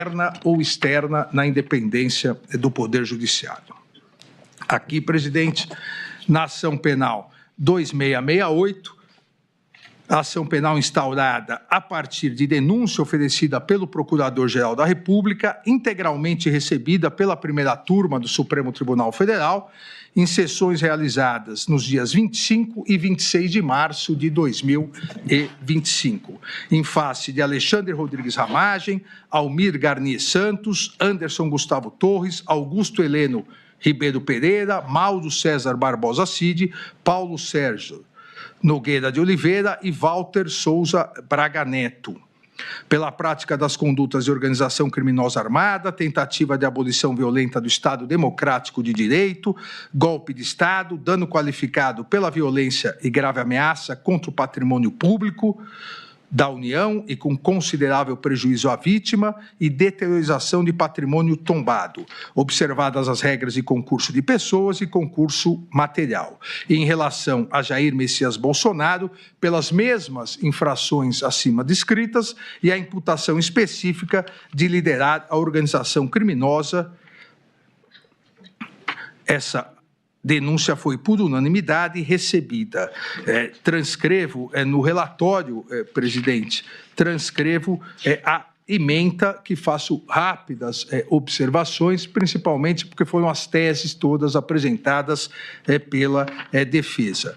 interna ou externa na independência do Poder Judiciário. Aqui, presidente, na ação penal 2668, a ação penal instaurada a partir de denúncia oferecida pelo Procurador-Geral da República, integralmente recebida pela primeira turma do Supremo Tribunal Federal, em sessões realizadas nos dias 25 e 26 de março de 2025, em face de Alexandre Rodrigues Ramagem, Almir Garnier Santos, Anderson Gustavo Torres, Augusto Heleno Ribeiro Pereira, Mauro César Barbosa Cid, Paulo Sérgio Nogueira de Oliveira e Walter Souza Braga Neto, pela prática das condutas de organização criminosa armada, tentativa de abolição violenta do Estado Democrático de Direito, golpe de Estado, dano qualificado pela violência e grave ameaça contra o patrimônio público da União e com considerável prejuízo à vítima e deteriorização de patrimônio tombado, observadas as regras de concurso de pessoas e concurso material. E em relação a Jair Messias Bolsonaro, pelas mesmas infrações acima descritas e a imputação específica de liderar a organização criminosa. Essa denúncia foi por unanimidade recebida. Transcrevo no relatório, presidente, a ementa que faço rápidas observações, principalmente porque foram as teses todas apresentadas pela defesa.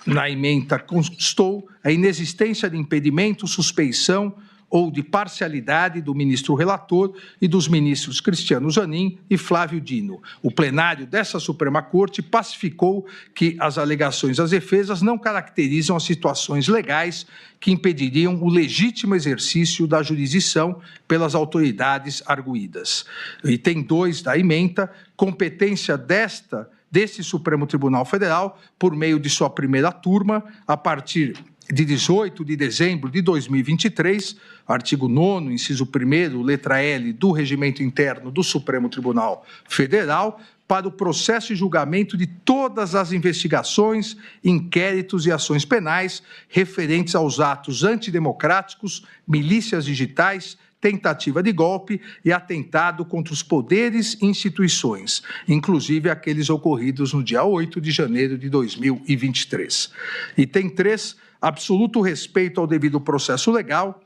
Na ementa constou a inexistência de impedimento, suspeição ou de parcialidade do ministro relator e dos ministros Cristiano Zanin e Flávio Dino. O plenário dessa Suprema Corte pacificou que as alegações das defesas não caracterizam as situações legais que impediriam o legítimo exercício da jurisdição pelas autoridades arguidas. Item 2 da ementa, competência deste Supremo Tribunal Federal, por meio de sua primeira turma, a partir de 18 de dezembro de 2023, artigo 9º, inciso 1º, letra L do Regimento Interno do Supremo Tribunal Federal, para o processo e julgamento de todas as investigações, inquéritos e ações penais referentes aos atos antidemocráticos, milícias digitais, tentativa de golpe e atentado contra os poderes e instituições, inclusive aqueles ocorridos no dia 8 de janeiro de 2023. Item 3, absoluto respeito ao devido processo legal,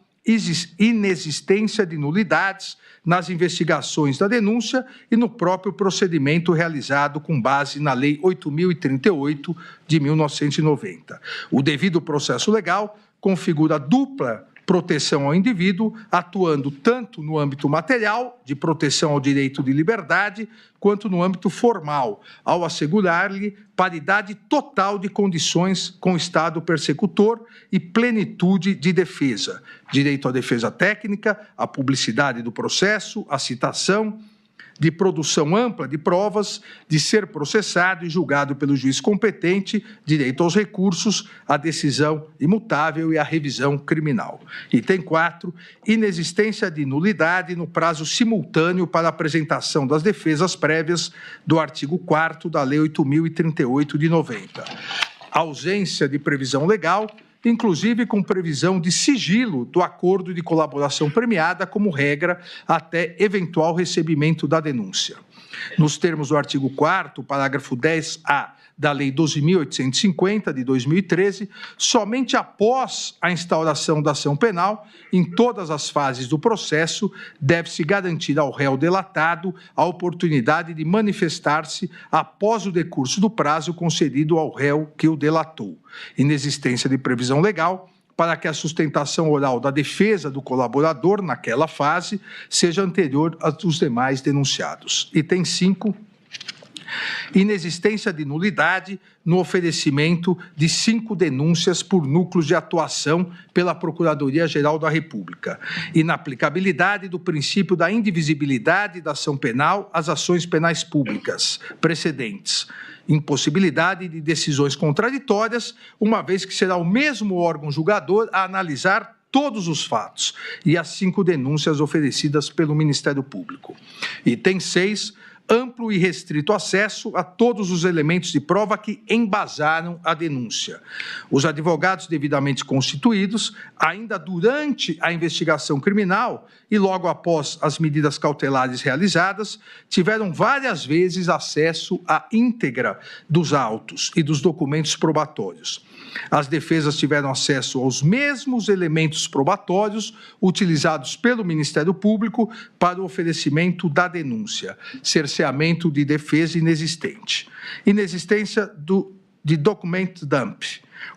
inexistência de nulidades nas investigações da denúncia e no próprio procedimento realizado com base na Lei 8.038 de 1990. O devido processo legal configura dupla proteção ao indivíduo, atuando tanto no âmbito material, de proteção ao direito de liberdade, quanto no âmbito formal, ao assegurar-lhe paridade total de condições com o Estado persecutor e plenitude de defesa, direito à defesa técnica, à publicidade do processo, à citação, de produção ampla de provas, de ser processado e julgado pelo juiz competente, direito aos recursos, à decisão imutável e à revisão criminal. Item 4, inexistência de nulidade no prazo simultâneo para a apresentação das defesas prévias do artigo 4º da Lei 8.038 de 90. Ausência de previsão legal, inclusive com previsão de sigilo do acordo de colaboração premiada como regra até eventual recebimento da denúncia. Nos termos do artigo 4º, parágrafo 10A da Lei 12.850, de 2013, somente após a instauração da ação penal, em todas as fases do processo, deve-se garantir ao réu delatado a oportunidade de manifestar-se após o decurso do prazo concedido ao réu que o delatou. Inexistência de previsão legal para que a sustentação oral da defesa do colaborador naquela fase seja anterior à dos demais denunciados. Item 5, inexistência de nulidade no oferecimento de 5 denúncias por núcleos de atuação pela Procuradoria-Geral da República. Inaplicabilidade do princípio da indivisibilidade da ação penal às ações penais públicas precedentes. Impossibilidade de decisões contraditórias, uma vez que será o mesmo órgão julgador a analisar todos os fatos e as 5 denúncias oferecidas pelo Ministério Público. Item 6, amplo e restrito acesso a todos os elementos de prova que embasaram a denúncia. Os advogados devidamente constituídos, ainda durante a investigação criminal e logo após as medidas cautelares realizadas, tiveram várias vezes acesso à íntegra dos autos e dos documentos probatórios. As defesas tiveram acesso aos mesmos elementos probatórios utilizados pelo Ministério Público para o oferecimento da denúncia, cerceamento de defesa inexistente, inexistência de document dump.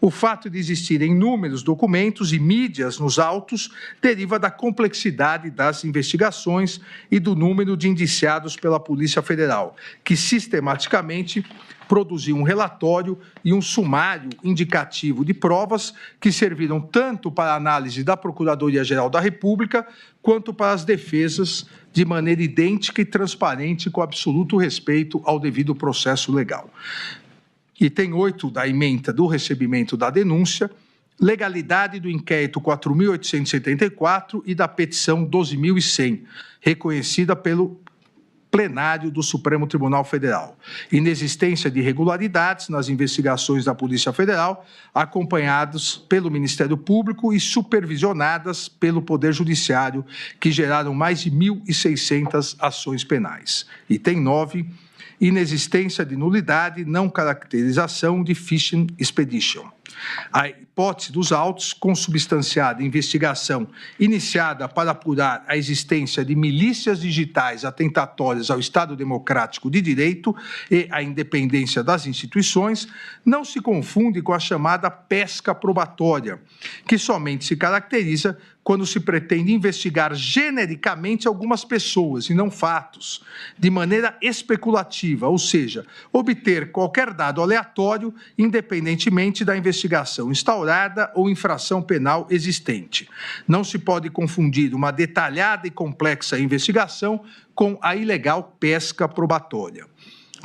O fato de existirem inúmeros documentos e mídias nos autos deriva da complexidade das investigações e do número de indiciados pela Polícia Federal, que sistematicamente produziu um relatório e um sumário indicativo de provas que serviram tanto para a análise da Procuradoria-Geral da República quanto para as defesas de maneira idêntica e transparente, com absoluto respeito ao devido processo legal. Item 8 da ementa do recebimento da denúncia, legalidade do inquérito 4.874 e da petição 12.100, reconhecida pelo plenário do Supremo Tribunal Federal. Inexistência de irregularidades nas investigações da Polícia Federal, acompanhadas pelo Ministério Público e supervisionadas pelo Poder Judiciário, que geraram mais de 1.600 ações penais. Item 9, inexistência de nulidade, não caracterização de fishing expedition. A hipótese dos autos, consubstanciada em investigação iniciada para apurar a existência de milícias digitais atentatórias ao Estado Democrático de Direito e à independência das instituições, não se confunde com a chamada pesca probatória, que somente se caracteriza quando se pretende investigar genericamente algumas pessoas e não fatos, de maneira especulativa, ou seja, obter qualquer dado aleatório, independentemente da investigação instaurada ou infração penal existente. Não se pode confundir uma detalhada e complexa investigação com a ilegal pesca probatória.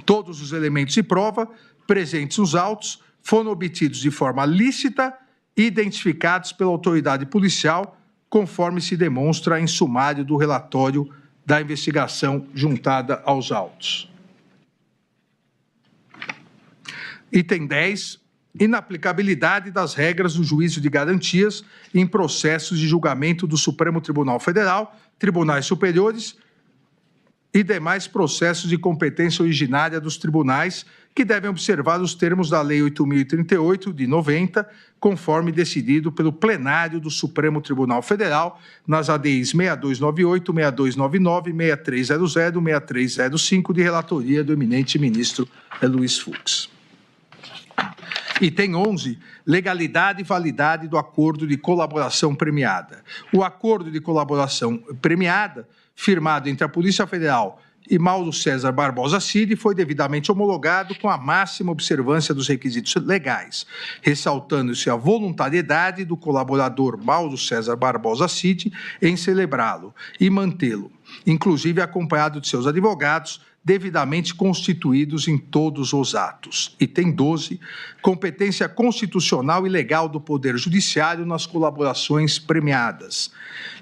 Todos os elementos de prova presentes nos autos foram obtidos de forma lícita e identificados pela autoridade policial, conforme se demonstra em sumário do relatório da investigação juntada aos autos. Item 10, inaplicabilidade das regras do juízo de garantias em processos de julgamento do Supremo Tribunal Federal, tribunais superiores e demais processos de competência originária dos tribunais, que devem observar os termos da Lei 8.038, de 90, conforme decidido pelo plenário do Supremo Tribunal Federal, nas ADIs 6298, 6299, 6300, 6305, de relatoria do eminente ministro Luiz Fux. Item 11, legalidade e validade do acordo de colaboração premiada. O acordo de colaboração premiada, firmado entre a Polícia Federal e Mauro César Barbosa Cid, foi devidamente homologado com a máxima observância dos requisitos legais, ressaltando-se a voluntariedade do colaborador Mauro César Barbosa Cid em celebrá-lo e mantê-lo, inclusive acompanhado de seus advogados, devidamente constituídos em todos os atos. Item 12, competência constitucional e legal do Poder Judiciário nas colaborações premiadas.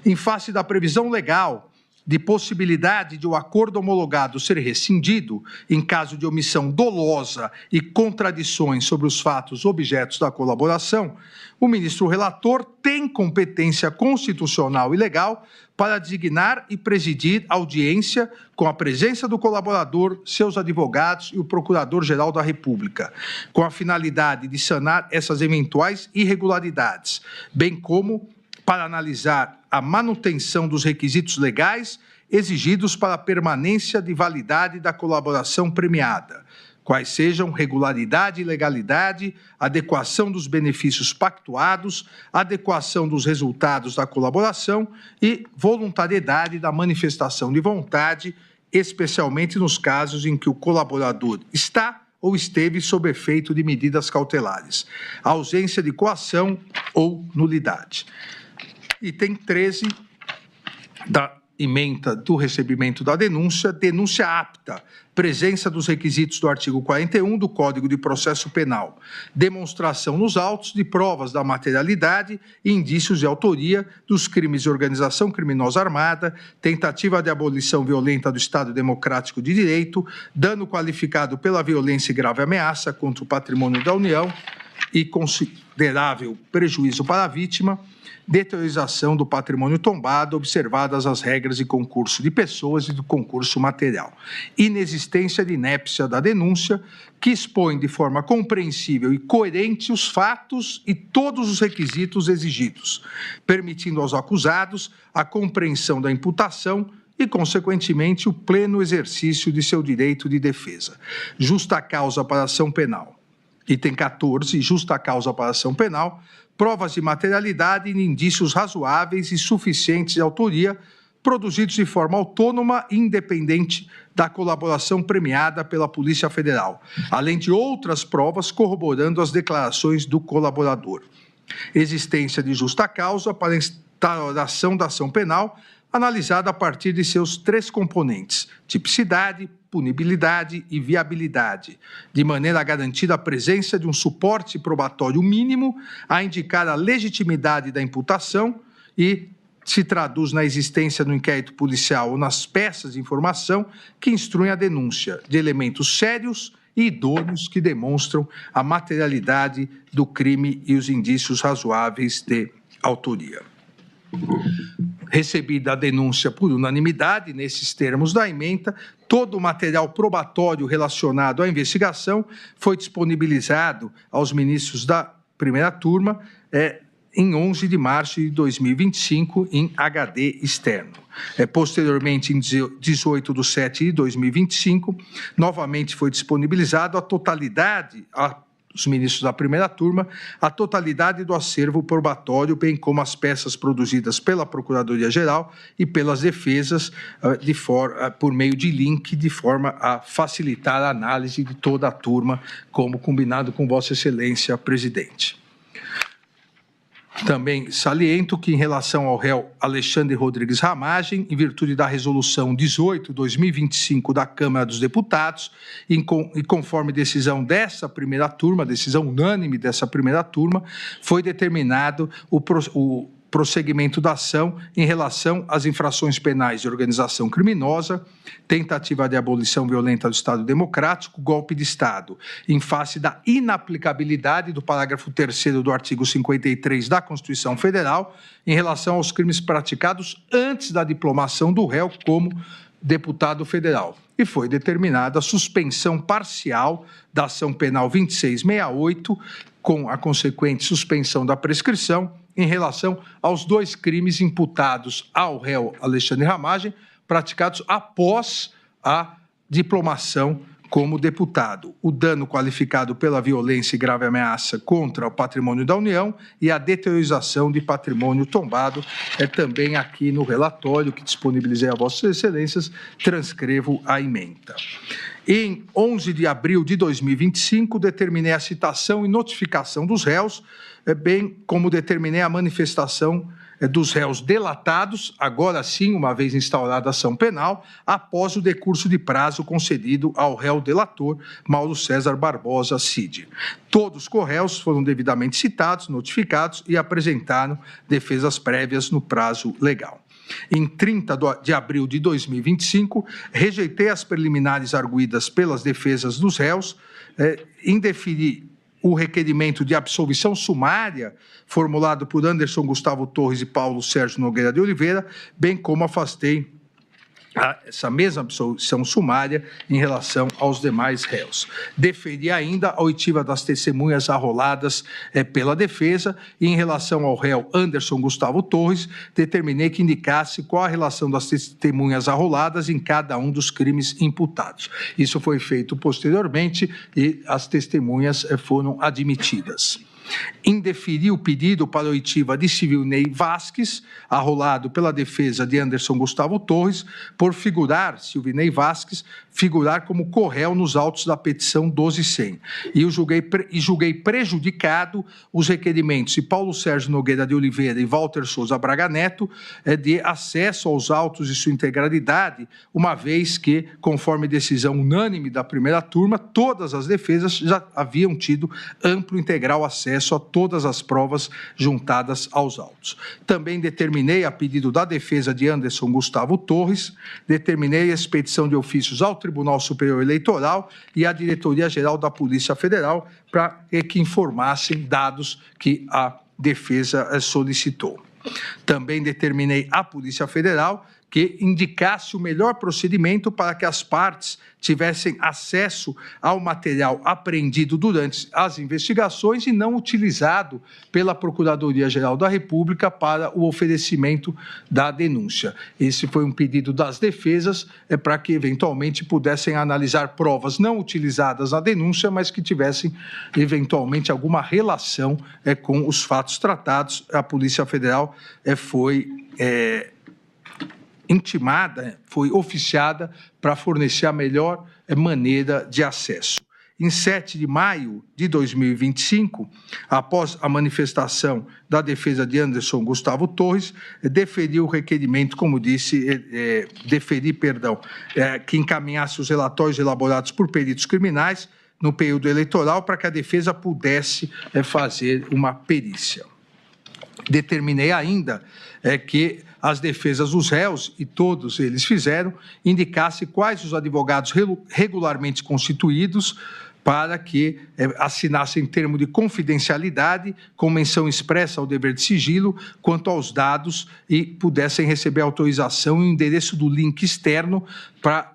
Em face da previsão legal de possibilidade de o acordo homologado ser rescindido em caso de omissão dolosa e contradições sobre os fatos objetos da colaboração, o ministro relator tem competência constitucional e legal para designar e presidir audiência com a presença do colaborador, seus advogados e o Procurador-Geral da República, com a finalidade de sanar essas eventuais irregularidades, bem como para analisar a manutenção dos requisitos legais exigidos para a permanência de validade da colaboração premiada, quais sejam regularidade e legalidade, adequação dos benefícios pactuados, adequação dos resultados da colaboração e voluntariedade da manifestação de vontade, especialmente nos casos em que o colaborador está ou esteve sob efeito de medidas cautelares, ausência de coação ou nulidade. Item 13 da ementa do recebimento da denúncia, denúncia apta, presença dos requisitos do artigo 41 do Código de Processo Penal, demonstração nos autos de provas da materialidade e indícios de autoria dos crimes de organização criminosa armada, tentativa de abolição violenta do Estado Democrático de Direito, dano qualificado pela violência e grave ameaça contra o patrimônio da União e considerável prejuízo para a vítima, deteriorização do patrimônio tombado, observadas as regras de concurso de pessoas e do concurso material. Inexistência de inépcia da denúncia, que expõe de forma compreensível e coerente os fatos e todos os requisitos exigidos, permitindo aos acusados a compreensão da imputação e, consequentemente, o pleno exercício de seu direito de defesa. Justa causa para ação penal. Item 14, justa causa para ação penal, provas de materialidade e indícios razoáveis e suficientes de autoria, produzidos de forma autônoma e independente da colaboração premiada pela Polícia Federal, além de outras provas corroborando as declarações do colaborador. Existência de justa causa para a instauração da ação penal, analisada a partir de seus 3 componentes: tipicidade, punibilidade e viabilidade, de maneira a garantir a presença de um suporte probatório mínimo a indicar a legitimidade da imputação e se traduz na existência no inquérito policial ou nas peças de informação que instruem a denúncia de elementos sérios e idôneos que demonstram a materialidade do crime e os indícios razoáveis de autoria. Recebida a denúncia por unanimidade, nesses termos da ementa, todo o material probatório relacionado à investigação foi disponibilizado aos ministros da primeira turma em 11 de março de 2025, em HD externo. Posteriormente, em 18 de 7 de 2025, novamente foi disponibilizado a totalidade, os ministros da primeira turma, a totalidade do acervo probatório, bem como as peças produzidas pela Procuradoria-Geral e pelas defesas por meio de link, de forma a facilitar a análise de toda a turma, como combinado com Vossa Excelência, presidente. Também saliento que, em relação ao réu Alexandre Rodrigues Ramagem, em virtude da Resolução 18/2025 da Câmara dos Deputados, e conforme decisão dessa primeira turma, decisão unânime dessa primeira turma, foi determinado o prosseguimento da ação em relação às infrações penais de organização criminosa, tentativa de abolição violenta do Estado Democrático, golpe de Estado, em face da inaplicabilidade do parágrafo 3º do artigo 53 da Constituição Federal, em relação aos crimes praticados antes da diplomação do réu como deputado federal. E foi determinada a suspensão parcial da ação penal 2668, com a consequente suspensão da prescrição, em relação aos 2 crimes imputados ao réu Alexandre Ramagem, praticados após a diplomação como deputado: o dano qualificado pela violência e grave ameaça contra o patrimônio da União e a deteriorização de patrimônio tombado. Também aqui no relatório que disponibilizei a Vossas Excelências, transcrevo a ementa. Em 11 de abril de 2025, determinei a citação e notificação dos réus, bem como determinei a manifestação dos réus delatados, agora sim, uma vez instaurada a ação penal, após o decurso de prazo concedido ao réu delator, Mauro César Barbosa Cid. Todos os corréus foram devidamente citados, notificados e apresentaram defesas prévias no prazo legal. Em 30 de abril de 2025, rejeitei as preliminares arguidas pelas defesas dos réus, indeferi o requerimento de absolvição sumária formulado por Anderson Gustavo Torres e Paulo Sérgio Nogueira de Oliveira, bem como afastei essa mesma absolvição sumária em relação aos demais réus. Deferi ainda a oitiva das testemunhas arroladas pela defesa e, em relação ao réu Anderson Gustavo Torres, determinei que indicasse qual a relação das testemunhas arroladas em cada um dos crimes imputados. Isso foi feito posteriormente e as testemunhas foram admitidas. indeferir o pedido para oitiva de Silvinei Vasques, arrolado pela defesa de Anderson Gustavo Torres, por Silvinei Vasques, figurar como corréu nos autos da petição 12.100. E julguei prejudicado os requerimentos de Paulo Sérgio Nogueira de Oliveira e Walter Souza Braga Neto de acesso aos autos e sua integralidade, uma vez que, conforme decisão unânime da primeira turma, todas as defesas já haviam tido amplo e integral acesso a todas as provas juntadas aos autos. Também determinei, a pedido da defesa de Anderson Gustavo Torres, determinei a expedição de ofícios ao Tribunal Superior Eleitoral e à Diretoria-Geral da Polícia Federal para que informassem dados que a defesa solicitou. Também determinei à Polícia Federal que indicasse o melhor procedimento para que as partes tivessem acesso ao material apreendido durante as investigações e não utilizado pela Procuradoria-Geral da República para o oferecimento da denúncia. Esse foi um pedido das defesas para que, eventualmente, pudessem analisar provas não utilizadas na denúncia, mas que tivessem, eventualmente, alguma relação com os fatos tratados. A Polícia Federal foi intimada, foi oficiada para fornecer a melhor maneira de acesso. Em 7 de maio de 2025, após a manifestação da defesa de Anderson Gustavo Torres, deferiu o requerimento, como disse, que encaminhasse os relatórios elaborados por peritos criminais no período eleitoral para que a defesa pudesse fazer uma perícia. Determinei ainda que as defesas dos réus, e todos eles fizeram, indicassem quais os advogados regularmente constituídos para que assinassem termo de confidencialidade, com menção expressa ao dever de sigilo, quanto aos dados, e pudessem receber autorização e o endereço do link externo para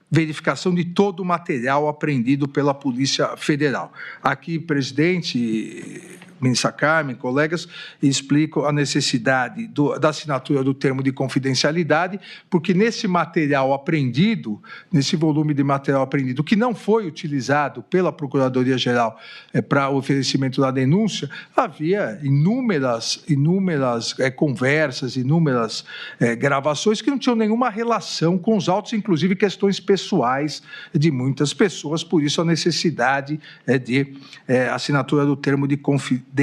verificação de todo o material apreendido pela Polícia Federal. Aqui, presidente, ministra Carmen, colegas, explico a necessidade da assinatura do termo de confidencialidade, porque nesse material apreendido, nesse volume de material apreendido, que não foi utilizado pela Procuradoria-Geral para o oferecimento da denúncia, havia inúmeras conversas, inúmeras gravações que não tinham nenhuma relação com os autos, inclusive questões pessoais de muitas pessoas, por isso a necessidade de assinatura do termo de confidencialidade.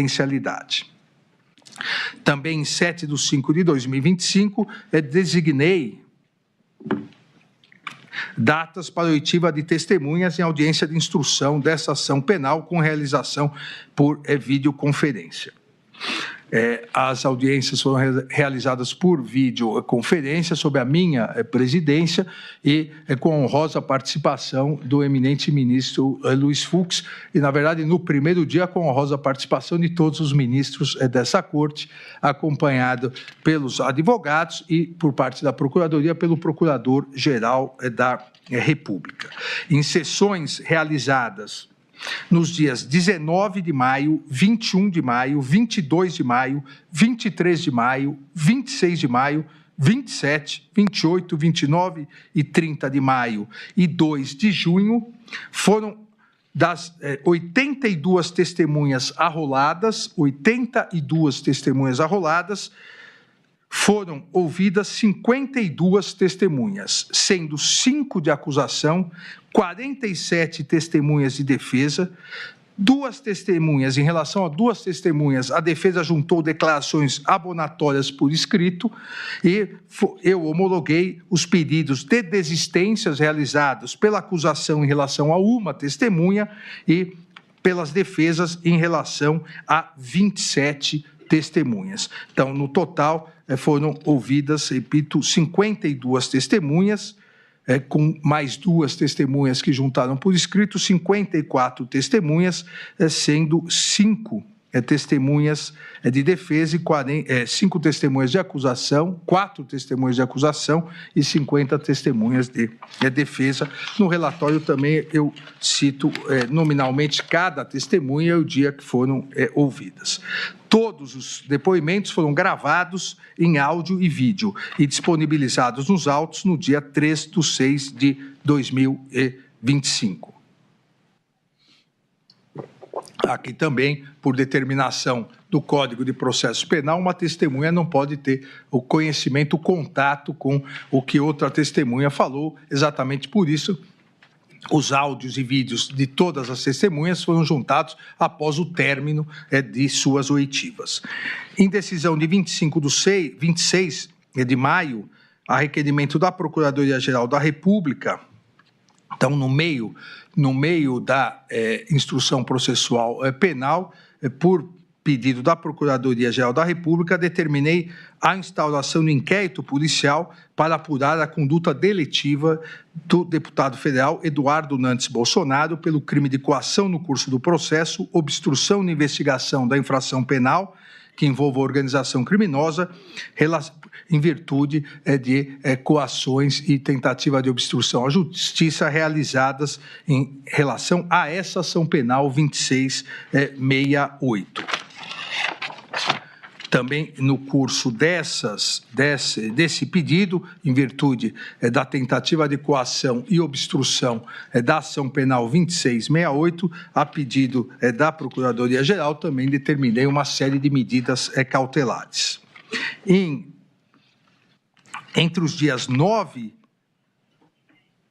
Também em 7/5/2025, designei datas para oitiva de testemunhas em audiência de instrução dessa ação penal com realização por videoconferência. As audiências foram realizadas por videoconferência sob a minha presidência e com a honrosa participação do eminente ministro Luiz Fux e, na verdade, no primeiro dia com a honrosa participação de todos os ministros dessa corte, acompanhado pelos advogados e, por parte da Procuradoria, pelo Procurador-Geral da República. Em sessões realizadas nos dias 19 de maio, 21 de maio, 22 de maio, 23 de maio, 26 de maio, 27, 28, 29 e 30 de maio e 2 de junho, foram das 82 testemunhas arroladas, foram ouvidas 52 testemunhas, sendo 5 de acusação, 47 testemunhas de defesa, 2 testemunhas, em relação a 2 testemunhas, a defesa juntou declarações abonatórias por escrito e eu homologuei os pedidos de desistências realizados pela acusação em relação a uma testemunha e pelas defesas em relação a 27 testemunhas. Então, no total, foram ouvidas, repito, 52 testemunhas, com mais 2 testemunhas que juntaram por escrito, 54 testemunhas, sendo 5 testemunhas de defesa e 5 testemunhas de acusação, 4 testemunhas de acusação e 50 testemunhas de defesa. No relatório também eu cito nominalmente cada testemunha e o dia que foram ouvidas. Todos os depoimentos foram gravados em áudio e vídeo e disponibilizados nos autos no dia 3/6/2025. Aqui também, por determinação do Código de Processo Penal, uma testemunha não pode ter o conhecimento, o contato com o que outra testemunha falou. Exatamente por isso, os áudios e vídeos de todas as testemunhas foram juntados após o término de suas oitivas. Em decisão de 26 de maio, a requerimento da Procuradoria-Geral da República, então, no meio da instrução processual penal, por pedido da Procuradoria-Geral da República, determinei a instauração de inquérito policial para apurar a conduta deletiva do deputado federal Eduardo Nantes Bolsonaro pelo crime de coação no curso do processo, obstrução na investigação da infração penal que envolva organização criminosa, em virtude de coações e tentativa de obstrução à justiça realizadas em relação a essa ação penal 2668. Também no curso desse pedido, em virtude da tentativa de coação e obstrução da ação penal 2668, a pedido da Procuradoria-Geral, também determinei uma série de medidas cautelares. Entre os dias 9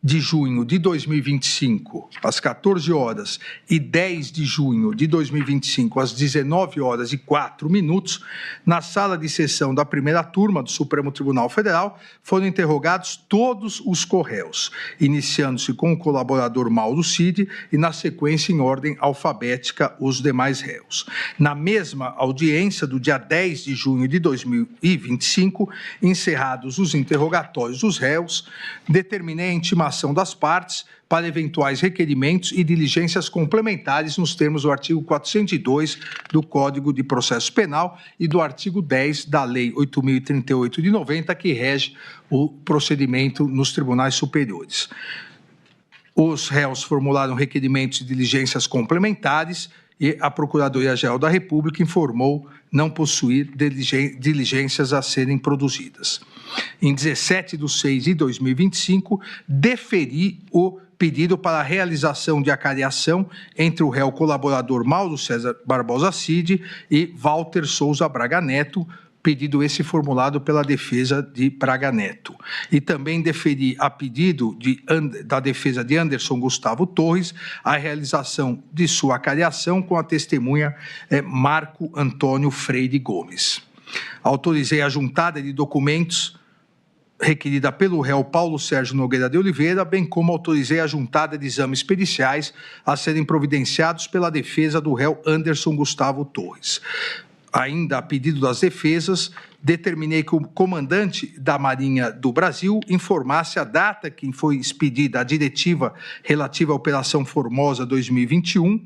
de junho de 2025, às 14 horas, e 10 de junho de 2025, às 19 horas e 4 minutos, na sala de sessão da primeira turma do Supremo Tribunal Federal, foram interrogados todos os corréus, iniciando-se com o colaborador Mauro Cid e, na sequência, em ordem alfabética, os demais réus. Na mesma audiência do dia 10 de junho de 2025, encerrados os interrogatórios dos réus, determinei a intimação das partes para eventuais requerimentos e diligências complementares nos termos do artigo 402 do Código de Processo Penal e do artigo 10 da Lei 8.038 de 90, que rege o procedimento nos tribunais superiores. Os réus formularam requerimentos e diligências complementares e a Procuradoria-Geral da República informou não possuir diligências a serem produzidas. Em 17 de 6 de 2025, deferi o pedido para a realização de acareação entre o réu colaborador Mauro César Barbosa Cid e Walter Souza Braga Neto, pedido esse formulado pela defesa de Braga Neto. E também deferi a pedido da defesa de Anderson Gustavo Torres a realização de sua acareação com a testemunha Marco Antônio Freire Gomes. Autorizei a juntada de documentos requerida pelo réu Paulo Sérgio Nogueira de Oliveira, bem como autorizei a juntada de exames periciais a serem providenciados pela defesa do réu Anderson Gustavo Torres. Ainda a pedido das defesas, determinei que o comandante da Marinha do Brasil informasse a data que foi expedida a diretiva relativa à Operação Formosa 2021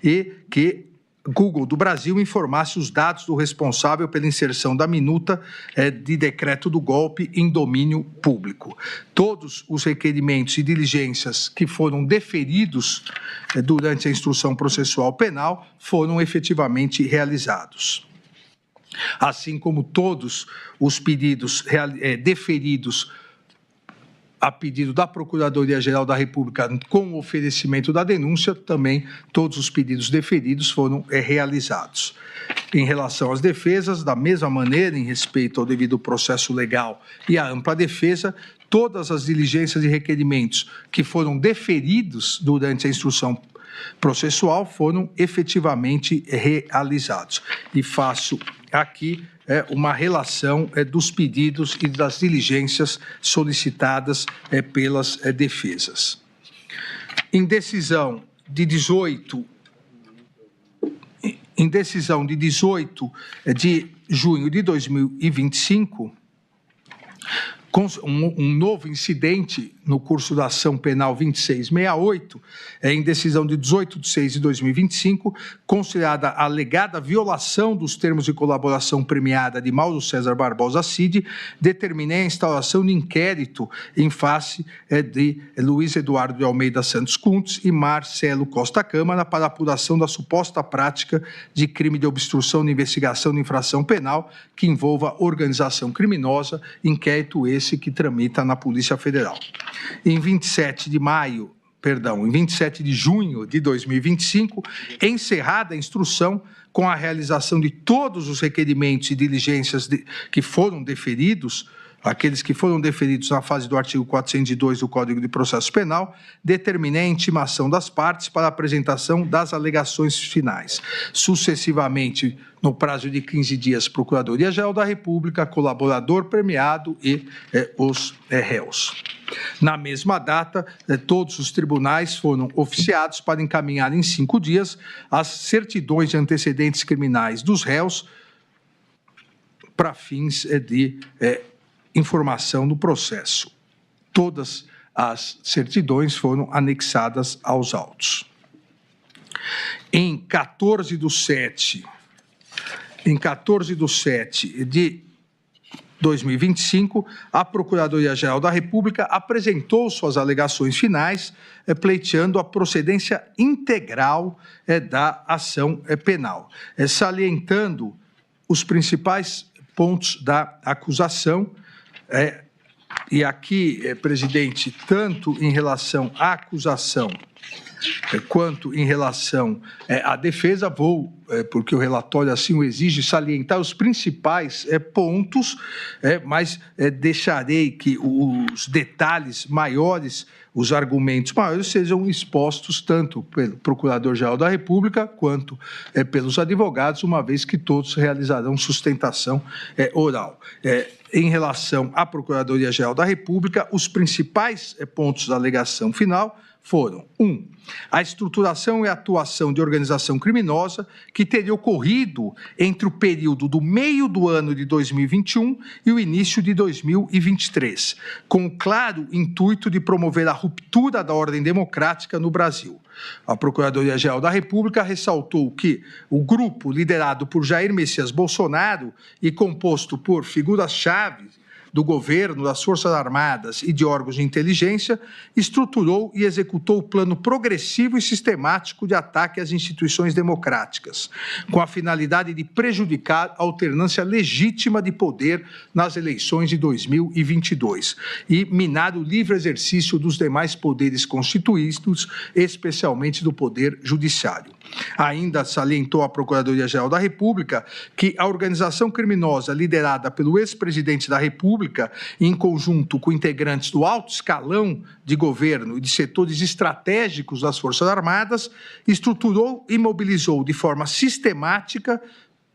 e que Google do Brasil informasse os dados do responsável pela inserção da minuta de decreto do golpe em domínio público. Todos os requerimentos e diligências que foram deferidos durante a instrução processual penal foram efetivamente realizados. Assim como todos os pedidos deferidos a pedido da Procuradoria-Geral da República com o oferecimento da denúncia, também todos os pedidos deferidos foram realizados. Em relação às defesas, da mesma maneira, em respeito ao devido processo legal e à ampla defesa, todas as diligências e requerimentos que foram deferidos durante a instrução processual foram efetivamente realizados. E faço aqui uma relação dos pedidos e das diligências solicitadas pelas defesas. Em decisão de 18 de junho de 2025, um novo incidente no curso da ação penal 2668, em decisão de 18 de 6 de 2025, considerada a alegada violação dos termos de colaboração premiada de Mauro César Barbosa Cid, determinei a instauração de inquérito em face de Luiz Eduardo de Almeida Santos Kuntz e Marcelo Costa Câmara para apuração da suposta prática de crime de obstrução de investigação de infração penal que envolva organização criminosa, inquérito esse que tramita na Polícia Federal. Em 27 de maio em 27 de junho de 2025, encerrada a instrução com a realização de todos os requerimentos e diligências que foram deferidos, aqueles que foram deferidos na fase do artigo 402 do Código de Processo Penal, determinei a intimação das partes para a apresentação das alegações finais. Sucessivamente, no prazo de 15 dias, Procuradoria-Geral da República, colaborador premiado e os réus. Na mesma data, todos os tribunais foram oficiados para encaminhar em 5 dias as certidões de antecedentes criminais dos réus para fins de informação do processo. Todas as certidões foram anexadas aos autos. Em 14 de 7 de 2025, a Procuradoria-Geral da República apresentou suas alegações finais, pleiteando a procedência integral da ação penal, salientando os principais pontos da acusação. E aqui, presidente, tanto em relação à acusação quanto em relação à defesa, porque o relatório assim o exige, salientar os principais pontos, mas deixarei que os detalhes maiores, os argumentos maiores, sejam expostos tanto pelo Procurador-Geral da República quanto pelos advogados, uma vez que todos realizarão sustentação oral. Em relação à Procuradoria-Geral da República, os principais pontos da alegação final foram: 1. A estruturação e atuação de organização criminosa que teria ocorrido entre o período do meio do ano de 2021 e o início de 2023, com o claro intuito de promover a ruptura da ordem democrática no Brasil. A Procuradoria-Geral da República ressaltou que o grupo liderado por Jair Messias Bolsonaro e composto por figuras-chave do governo, das Forças Armadas e de órgãos de inteligência, estruturou e executou o plano progressivo e sistemático de ataque às instituições democráticas, com a finalidade de prejudicar a alternância legítima de poder nas eleições de 2022 e minar o livre exercício dos demais poderes constituídos, especialmente do Poder Judiciário. Ainda salientou a Procuradoria-Geral da República que a organização criminosa liderada pelo ex-presidente da República, em conjunto com integrantes do alto escalão de governo e de setores estratégicos das Forças Armadas, estruturou e mobilizou de forma sistemática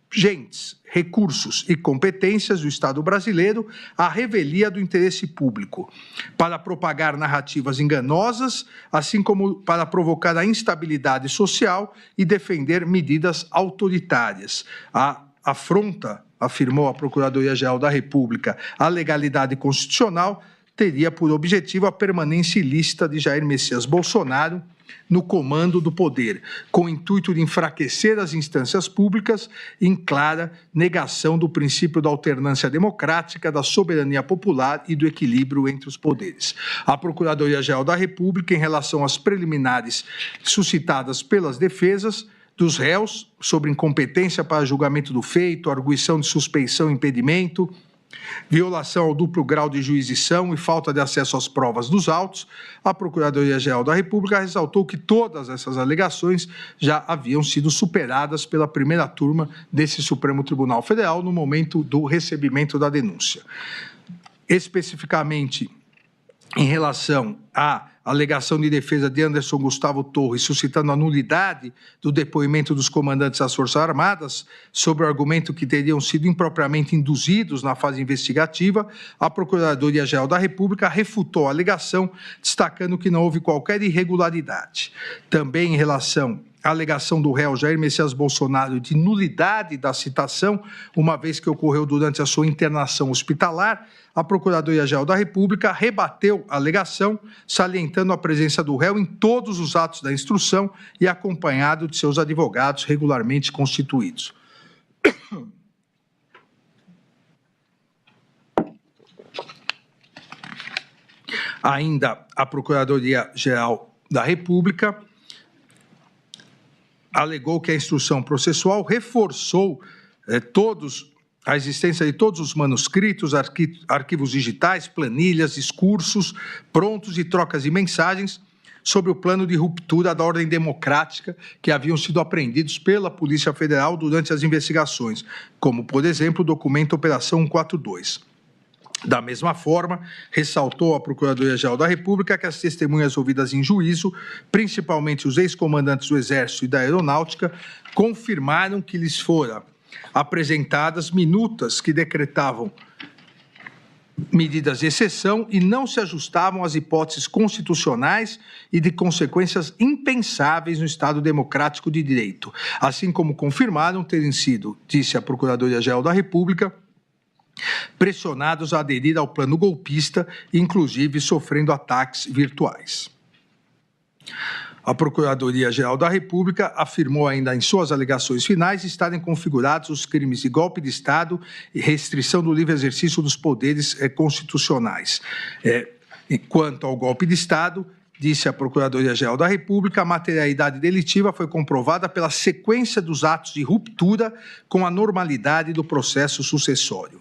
gentes, recursos e competências do Estado brasileiro à revelia do interesse público, para propagar narrativas enganosas, assim como para provocar a instabilidade social e defender medidas autoritárias. A afronta, afirmou a Procuradoria-Geral da República, a legalidade constitucional, teria por objetivo a permanência ilícita de Jair Messias Bolsonaro no comando do poder, com o intuito de enfraquecer as instâncias públicas em clara negação do princípio da alternância democrática, da soberania popular e do equilíbrio entre os poderes. A Procuradoria-Geral da República, em relação às preliminares suscitadas pelas defesas dos réus sobre incompetência para julgamento do feito, arguição de suspeição e impedimento, violação ao duplo grau de jurisdição e falta de acesso às provas dos autos, a Procuradoria-Geral da República ressaltou que todas essas alegações já haviam sido superadas pela primeira turma desse Supremo Tribunal Federal no momento do recebimento da denúncia. Especificamente, em relação à alegação de defesa de Anderson Gustavo Torres, suscitando a nulidade do depoimento dos comandantes das Forças Armadas, sobre o argumento que teriam sido impropriamente induzidos na fase investigativa, a Procuradoria-Geral da República refutou a alegação, destacando que não houve qualquer irregularidade. Também em relação à alegação do réu Jair Messias Bolsonaro de nulidade da citação, uma vez que ocorreu durante a sua internação hospitalar, a Procuradoria-Geral da República rebateu a alegação, salientando a presença do réu em todos os atos da instrução e acompanhado de seus advogados regularmente constituídos. Ainda a Procuradoria-Geral da República alegou que a instrução processual reforçou a existência de todos os manuscritos, arquivos digitais, planilhas, discursos prontos e trocas de mensagens sobre o plano de ruptura da ordem democrática que haviam sido apreendidos pela Polícia Federal durante as investigações, como, por exemplo, o documento Operação 142. Da mesma forma, ressaltou a Procuradoria-Geral da República que as testemunhas ouvidas em juízo, principalmente os ex-comandantes do Exército e da Aeronáutica, confirmaram que lhes foram apresentadas minutas que decretavam medidas de exceção e não se ajustavam às hipóteses constitucionais e de consequências impensáveis no Estado democrático de direito, assim como confirmaram terem sido, disse a Procuradoria-Geral da República, pressionados a aderir ao plano golpista, inclusive sofrendo ataques virtuais. A Procuradoria-Geral da República afirmou ainda em suas alegações finais estarem configurados os crimes de golpe de Estado e restrição do livre exercício dos poderes constitucionais. Quanto ao golpe de Estado, disse a Procuradoria-Geral da República, a materialidade delitiva foi comprovada pela sequência dos atos de ruptura com a normalidade do processo sucessório.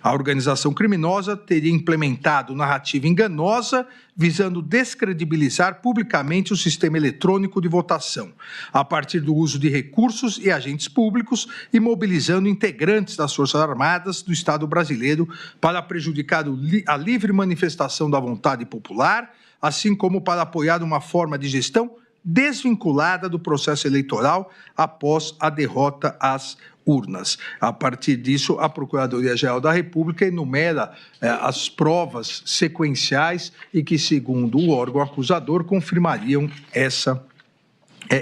A organização criminosa teria implementado narrativa enganosa visando descredibilizar publicamente o sistema eletrônico de votação, a partir do uso de recursos e agentes públicos e mobilizando integrantes das Forças Armadas do Estado brasileiro para prejudicar a livre manifestação da vontade popular, assim como para apoiar uma forma de gestão desvinculada do processo eleitoral após a derrota às urnas. A partir disso, a Procuradoria-Geral da República enumera as provas sequenciais e que, segundo o órgão acusador, confirmariam essa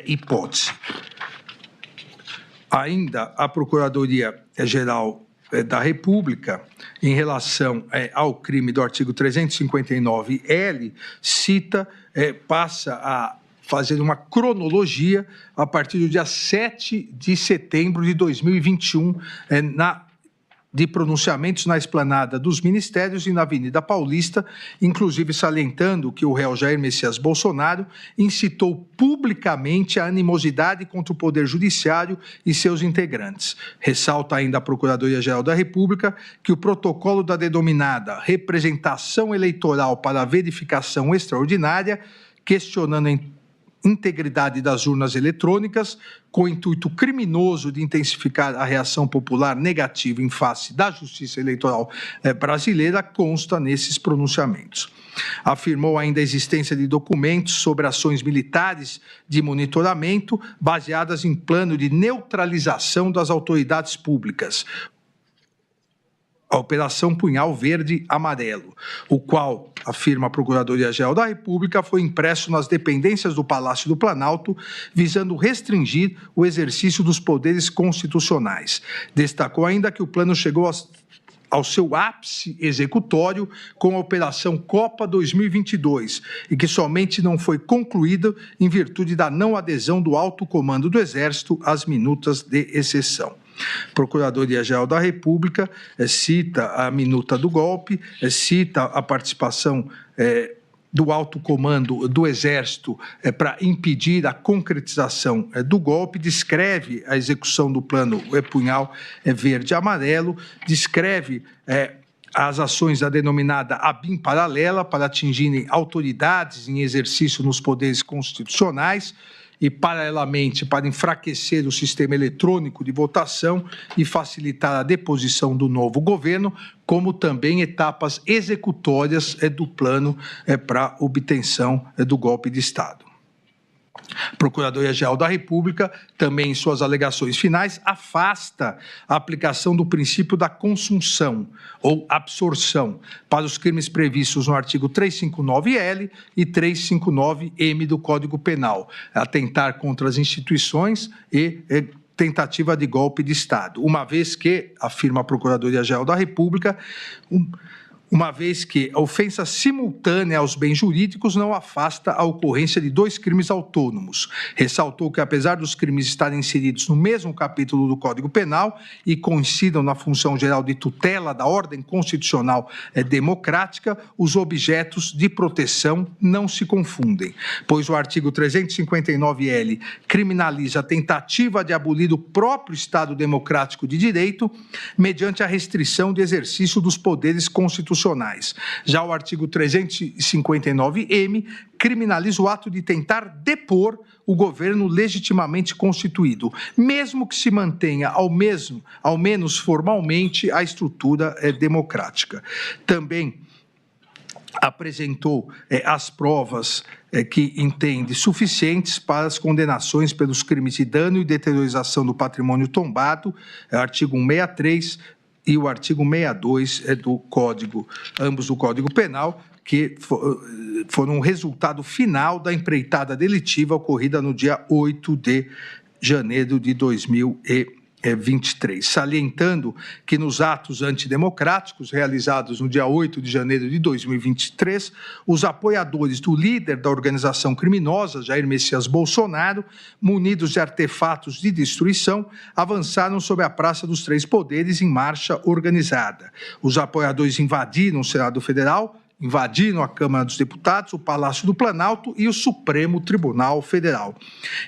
hipótese. Ainda a Procuradoria-Geral da República, em relação ao crime do artigo 359-L, passa a fazer uma cronologia a partir do dia 7 de setembro de 2021, de pronunciamentos na esplanada dos ministérios e na Avenida Paulista, inclusive salientando que o réu Jair Messias Bolsonaro incitou publicamente a animosidade contra o Poder Judiciário e seus integrantes. Ressalta ainda a Procuradoria-Geral da República que o protocolo da denominada representação eleitoral para a verificação extraordinária, questionando a integridade das urnas eletrônicas, com o intuito criminoso de intensificar a reação popular negativa em face da justiça eleitoral brasileira, consta nesses pronunciamentos. Afirmou ainda a existência de documentos sobre ações militares de monitoramento baseadas em plano de neutralização das autoridades públicas, a Operação Punhal Verde Amarelo, o qual, afirma a Procuradoria-Geral da República, foi impresso nas dependências do Palácio do Planalto, visando restringir o exercício dos poderes constitucionais. Destacou ainda que o plano chegou ao seu ápice executório com a Operação Copa 2022 e que somente não foi concluída em virtude da não adesão do alto comando do Exército às minutas de exceção. Procuradoria-Geral da República cita a minuta do golpe, cita a participação do alto comando do Exército para impedir a concretização do golpe, descreve a execução do plano Punhal Verde e Amarelo, descreve as ações da denominada ABIN paralela para atingirem autoridades em exercício nos poderes constitucionais, e, paralelamente, para enfraquecer o sistema eletrônico de votação e facilitar a deposição do novo governo, como também etapas executórias do plano para obtenção do golpe de Estado. Procuradoria-Geral da República, também em suas alegações finais, afasta a aplicação do princípio da consunção ou absorção para os crimes previstos no artigo 359-L e 359-M do Código Penal, atentar contra as instituições e tentativa de golpe de Estado, uma vez que, afirma a Procuradoria-Geral da República, uma vez que a ofensa simultânea aos bens jurídicos não afasta a ocorrência de dois crimes autônomos. Ressaltou que, apesar dos crimes estarem inseridos no mesmo capítulo do Código Penal e coincidam na função geral de tutela da ordem constitucional democrática, os objetos de proteção não se confundem, pois o artigo 359-L criminaliza a tentativa de abolir o próprio Estado democrático de direito mediante a restrição de exercício dos poderes constitucionais constitucionais. Já o artigo 359-M criminaliza o ato de tentar depor o governo legitimamente constituído, mesmo que se mantenha, ao menos formalmente, a estrutura democrática. Também apresentou as provas que entende suficientes para as condenações pelos crimes de dano e deteriorização do patrimônio tombado, artigo 163 e o artigo 62 do Código, ambos do Código Penal, que foram o resultado final da empreitada delitiva ocorrida no dia 8 de janeiro de 2023, salientando que nos atos antidemocráticos realizados no dia 8 de janeiro de 2023, os apoiadores do líder da organização criminosa, Jair Messias Bolsonaro, munidos de artefatos de destruição, avançaram sobre a Praça dos Três Poderes em marcha organizada. Os apoiadores invadiram o Senado Federal, invadiram a Câmara dos Deputados, o Palácio do Planalto e o Supremo Tribunal Federal.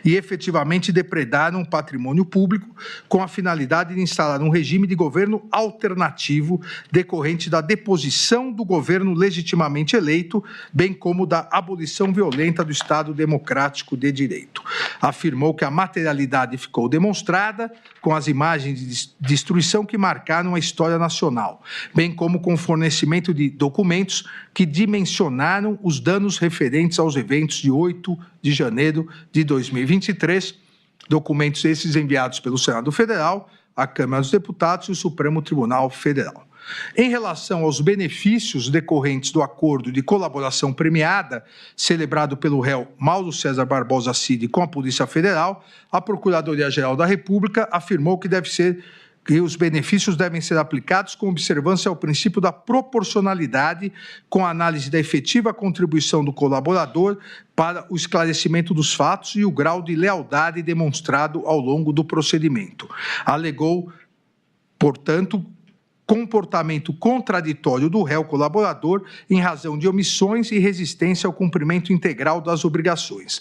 E efetivamente depredaram o patrimônio público com a finalidade de instalar um regime de governo alternativo decorrente da deposição do governo legitimamente eleito, bem como da abolição violenta do Estado Democrático de Direito. Afirmou que a materialidade ficou demonstrada com as imagens de destruição que marcaram a história nacional, bem como com o fornecimento de documentos que dimensionaram os danos referentes aos eventos de 8 de janeiro de 2023, documentos esses enviados pelo Senado Federal, a Câmara dos Deputados e o Supremo Tribunal Federal. Em relação aos benefícios decorrentes do acordo de colaboração premiada, celebrado pelo réu Mauro César Barbosa Cid com a Polícia Federal, a Procuradoria-Geral da República afirmou que os benefícios devem ser aplicados com observância ao princípio da proporcionalidade, com análise da efetiva contribuição do colaborador para o esclarecimento dos fatos e o grau de lealdade demonstrado ao longo do procedimento. Alegou, portanto, comportamento contraditório do réu colaborador em razão de omissões e resistência ao cumprimento integral das obrigações,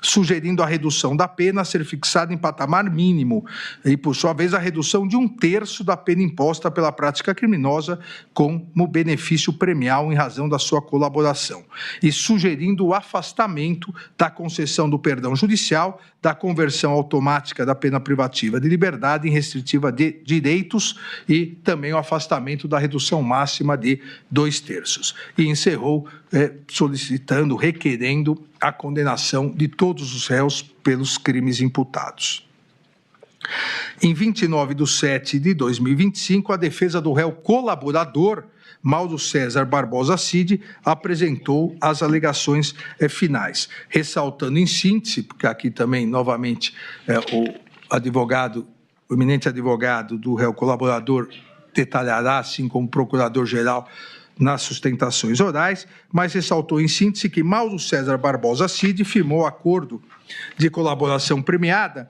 sugerindo a redução da pena a ser fixada em patamar mínimo e, por sua vez, a redução de 1/3 da pena imposta pela prática criminosa como benefício premial em razão da sua colaboração, e sugerindo o afastamento da concessão do perdão judicial, da conversão automática da pena privativa de liberdade em restritiva de direitos e também o afastamento da redução máxima de 2/3. E encerrou solicitando, requerendo a condenação de todos os réus pelos crimes imputados. Em 29 de 7 de 2025, a defesa do réu colaborador, Mauro César Barbosa Cid, apresentou as alegações finais, ressaltando em síntese, porque aqui também, novamente, o eminente advogado do réu colaborador detalhará, assim como o procurador-geral, nas sustentações orais, mas ressaltou em síntese que Mauro César Barbosa Cid firmou acordo de colaboração premiada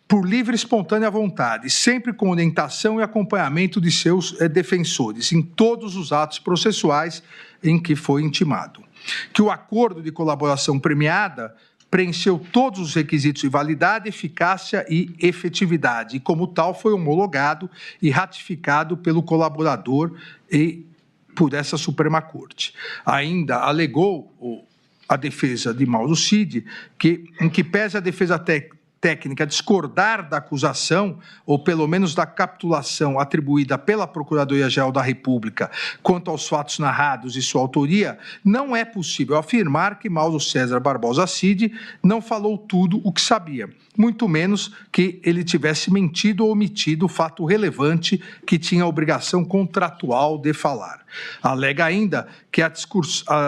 por livre e espontânea vontade, sempre com orientação e acompanhamento de seus defensores, em todos os atos processuais em que foi intimado. Que o acordo de colaboração premiada preencheu todos os requisitos de validade, eficácia e efetividade, e como tal foi homologado e ratificado pelo colaborador e por essa Suprema Corte. Ainda alegou a defesa de Mauro Cid que, em que pese a defesa técnica discordar da acusação, ou pelo menos da capitulação atribuída pela Procuradoria-Geral da República quanto aos fatos narrados e sua autoria, não é possível afirmar que Mauro César Barbosa Cid não falou tudo o que sabia, muito menos que ele tivesse mentido ou omitido o fato relevante que tinha a obrigação contratual de falar. Alega ainda que a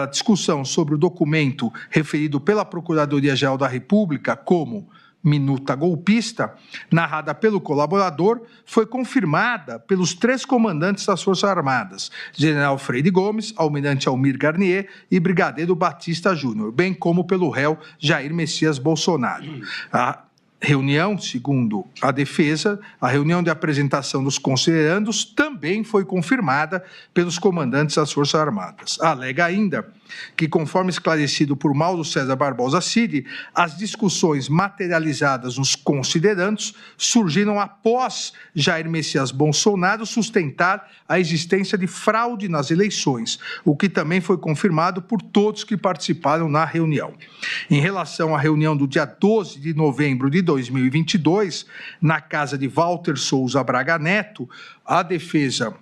discussão sobre o documento referido pela Procuradoria-Geral da República como minuta golpista, narrada pelo colaborador, foi confirmada pelos 3 comandantes das Forças Armadas, General Freire Gomes, Almirante Almir Garnier e Brigadeiro Batista Júnior, bem como pelo réu Jair Messias Bolsonaro. reunião, segundo a defesa, a reunião de apresentação dos considerandos também foi confirmada pelos comandantes das Forças Armadas. Alega ainda que, conforme esclarecido por Mauro César Barbosa Cid, as discussões materializadas nos considerandos surgiram após Jair Messias Bolsonaro sustentar a existência de fraude nas eleições, o que também foi confirmado por todos que participaram na reunião. Em relação à reunião do dia 12 de novembro de 2022, na casa de Walter Souza Braga Neto, a defesa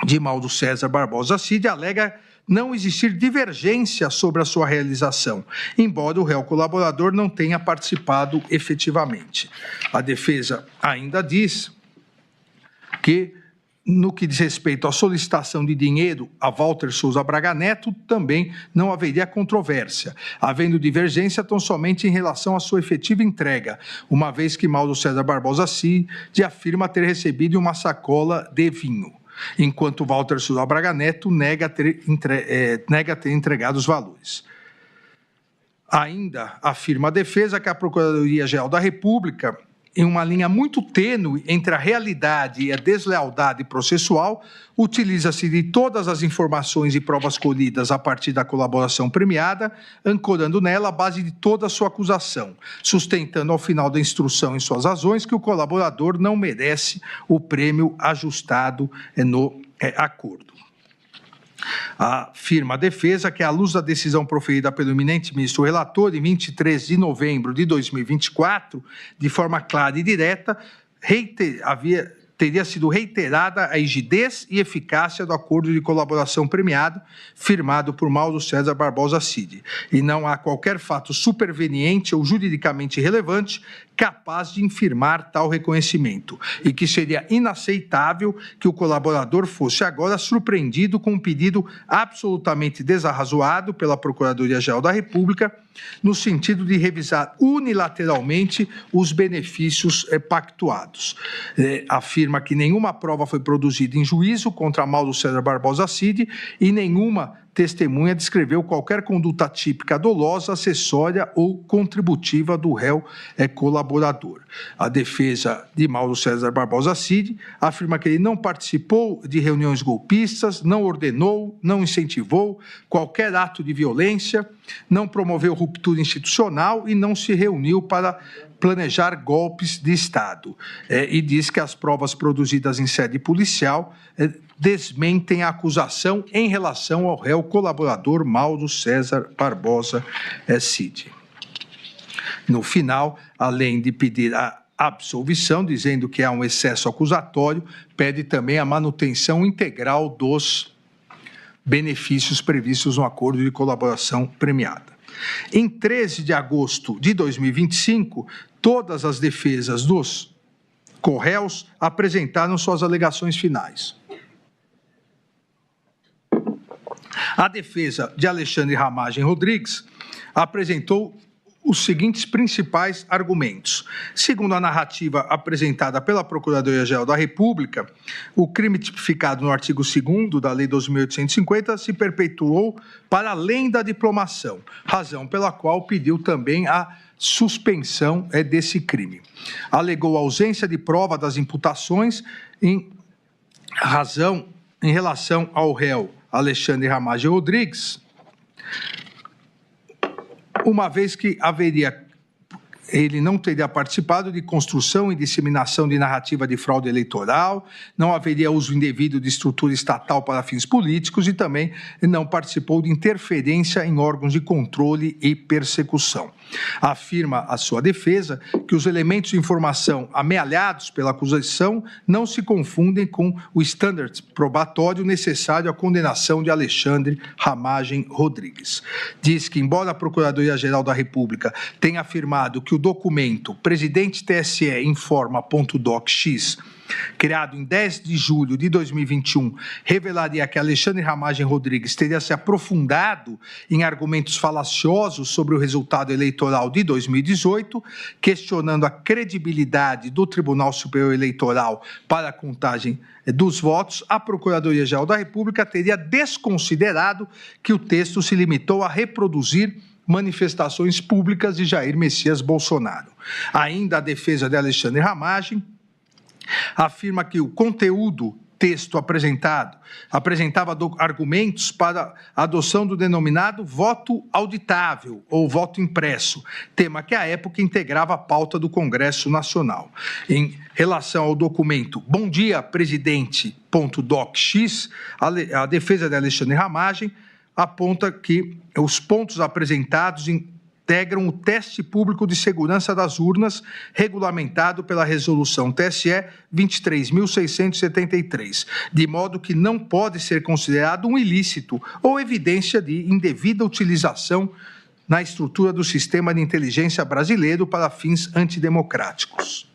de Mauro César Barbosa Cid alega não existir divergência sobre a sua realização, embora o réu colaborador não tenha participado efetivamente. A defesa ainda diz que, no que diz respeito à solicitação de dinheiro a Walter Souza Braga Neto, também não haveria controvérsia, havendo divergência tão somente em relação à sua efetiva entrega, uma vez que Mauro César Barbosa Cid afirma ter recebido uma sacola de vinho, enquanto Walter Souza Braga Neto nega ter entregado os valores. Ainda afirma a defesa que a Procuradoria-Geral da República, em uma linha muito tênue entre a realidade e a deslealdade processual, utiliza-se de todas as informações e provas colhidas a partir da colaboração premiada, ancorando nela a base de toda a sua acusação, sustentando ao final da instrução em suas razões que o colaborador não merece o prêmio ajustado no acordo. Afirma a defesa que, à luz da decisão proferida pelo eminente ministro relator em 23 de novembro de 2024, de forma clara e direta, teria sido reiterada a rigidez e eficácia do acordo de colaboração premiado firmado por Mauro César Barbosa Cid, e não há qualquer fato superveniente ou juridicamente relevante capaz de infirmar tal reconhecimento, e que seria inaceitável que o colaborador fosse agora surpreendido com um pedido absolutamente desarrazoado pela Procuradoria-Geral da República, no sentido de revisar unilateralmente os benefícios pactuados. Afirma que nenhuma prova foi produzida em juízo contra Mauro César Barbosa Cid e nenhuma testemunha descreveu qualquer conduta típica dolosa, acessória ou contributiva do réu colaborador. A defesa de Mauro César Barbosa Cid afirma que ele não participou de reuniões golpistas, não ordenou, não incentivou qualquer ato de violência, não promoveu ruptura institucional e não se reuniu para planejar golpes de Estado. E diz que as provas produzidas em sede policial desmentem a acusação em relação ao réu colaborador Mauro César Barbosa Cid. No final, além de pedir a absolvição, dizendo que há um excesso acusatório, pede também a manutenção integral dos benefícios previstos no acordo de colaboração premiada. Em 13 de agosto de 2025, todas as defesas dos corréus apresentaram suas alegações finais. A defesa de Alexandre Ramagem Rodrigues apresentou os seguintes principais argumentos. Segundo a narrativa apresentada pela Procuradoria-Geral da República, o crime tipificado no artigo 2º da Lei 12.850 se perpetuou para além da diplomação, razão pela qual pediu também a suspensão desse crime. Alegou a ausência de prova das imputações em relação ao réu Alexandre Ramagem Rodrigues, uma vez que ele não teria participado de construção e disseminação de narrativa de fraude eleitoral, não haveria uso indevido de estrutura estatal para fins políticos e também não participou de interferência em órgãos de controle e persecução. Afirma a sua defesa que os elementos de informação amealhados pela acusação não se confundem com o standard probatório necessário à condenação de Alexandre Ramagem Rodrigues. Diz que, embora a Procuradoria-Geral da República tenha afirmado que o documento Presidente TSE informa.docx, criado em 10 de julho de 2021, revelaria que Alexandre Ramagem Rodrigues teria se aprofundado em argumentos falaciosos sobre o resultado eleitoral de 2018, questionando a credibilidade do Tribunal Superior Eleitoral para a contagem dos votos, a Procuradoria-Geral da República teria desconsiderado que o texto se limitou a reproduzir manifestações públicas de Jair Messias Bolsonaro. Ainda a defesa de Alexandre Ramagem afirma que o conteúdo texto apresentava argumentos para a adoção do denominado voto auditável ou voto impresso, tema que à época integrava a pauta do Congresso Nacional. Em relação ao documento Bom Dia Presidente.docx, a defesa de Alexandre Ramagem aponta que os pontos apresentados integram o teste público de segurança das urnas, regulamentado pela resolução TSE 23.673, de modo que não pode ser considerado um ilícito ou evidência de indevida utilização na estrutura do sistema de inteligência brasileiro para fins antidemocráticos.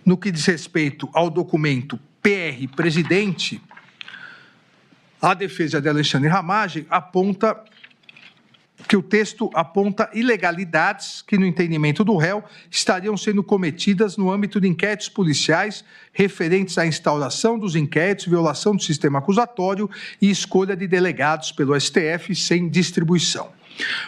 No que diz respeito ao documento PR Presidente, a defesa de Alexandre Ramagem aponta que o texto aponta ilegalidades que, no entendimento do réu, estariam sendo cometidas no âmbito de inquéritos policiais referentes à instauração dos inquéritos, violação do sistema acusatório e escolha de delegados pelo STF sem distribuição.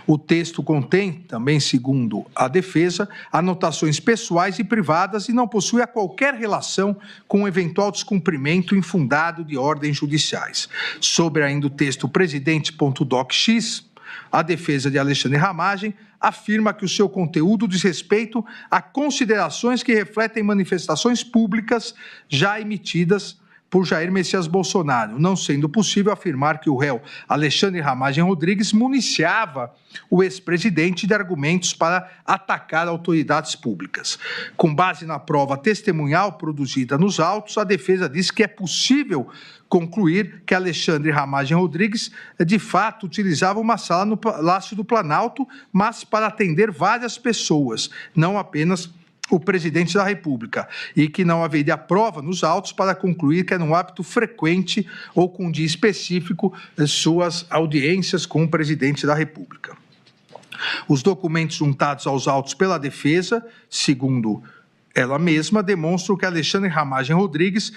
O texto contém, também segundo a defesa, anotações pessoais e privadas e não possui qualquer relação com o eventual descumprimento infundado de ordens judiciais. Sobre ainda o texto Presidente.docx, a defesa de Alexandre Ramagem afirma que o seu conteúdo diz respeito a considerações que refletem manifestações públicas já emitidas por Jair Messias Bolsonaro, não sendo possível afirmar que o réu Alexandre Ramagem Rodrigues municiava o ex-presidente de argumentos para atacar autoridades públicas. Com base na prova testemunhal produzida nos autos, a defesa diz que é possível concluir que Alexandre Ramagem Rodrigues, de fato, utilizava uma sala no Palácio do Planalto, mas para atender várias pessoas, não apenas o presidente da República, e que não haveria prova nos autos para concluir que era um hábito frequente ou com dia específico suas audiências com o presidente da República. Os documentos juntados aos autos pela defesa, segundo ela mesma, demonstram que Alexandre Ramagem Rodrigues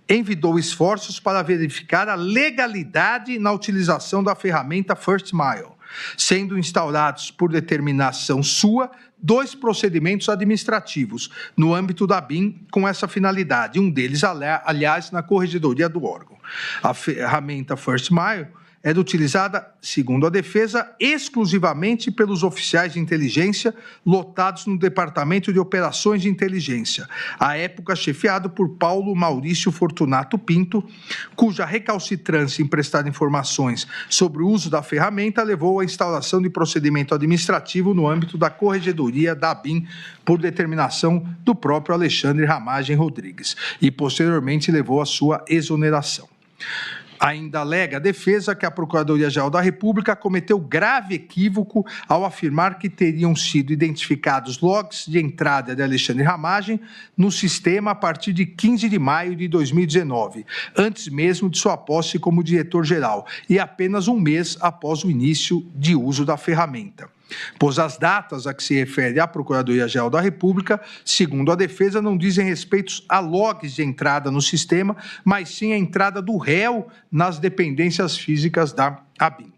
envidou esforços para verificar a legalidade na utilização da ferramenta First Mile, sendo instaurados por determinação sua 2 procedimentos administrativos no âmbito da BIM com essa finalidade, um deles, aliás, na corregedoria do órgão. A ferramenta First Mile era utilizada, segundo a defesa, exclusivamente pelos oficiais de inteligência lotados no Departamento de Operações de Inteligência, à época chefiado por Paulo Maurício Fortunato Pinto, cuja recalcitrância em prestar informações sobre o uso da ferramenta levou à instauração de procedimento administrativo no âmbito da corregedoria da ABIN, por determinação do próprio Alexandre Ramagem Rodrigues, e posteriormente levou à sua exoneração. Ainda alega a defesa que a Procuradoria-Geral da República cometeu grave equívoco ao afirmar que teriam sido identificados logs de entrada de Alexandre Ramagem no sistema a partir de 15 de maio de 2019, antes mesmo de sua posse como diretor-geral, e apenas um mês após o início de uso da ferramenta, pois as datas a que se refere a Procuradoria-Geral da República, segundo a defesa, não dizem respeito a logs de entrada no sistema, mas sim a entrada do réu nas dependências físicas da ABIN.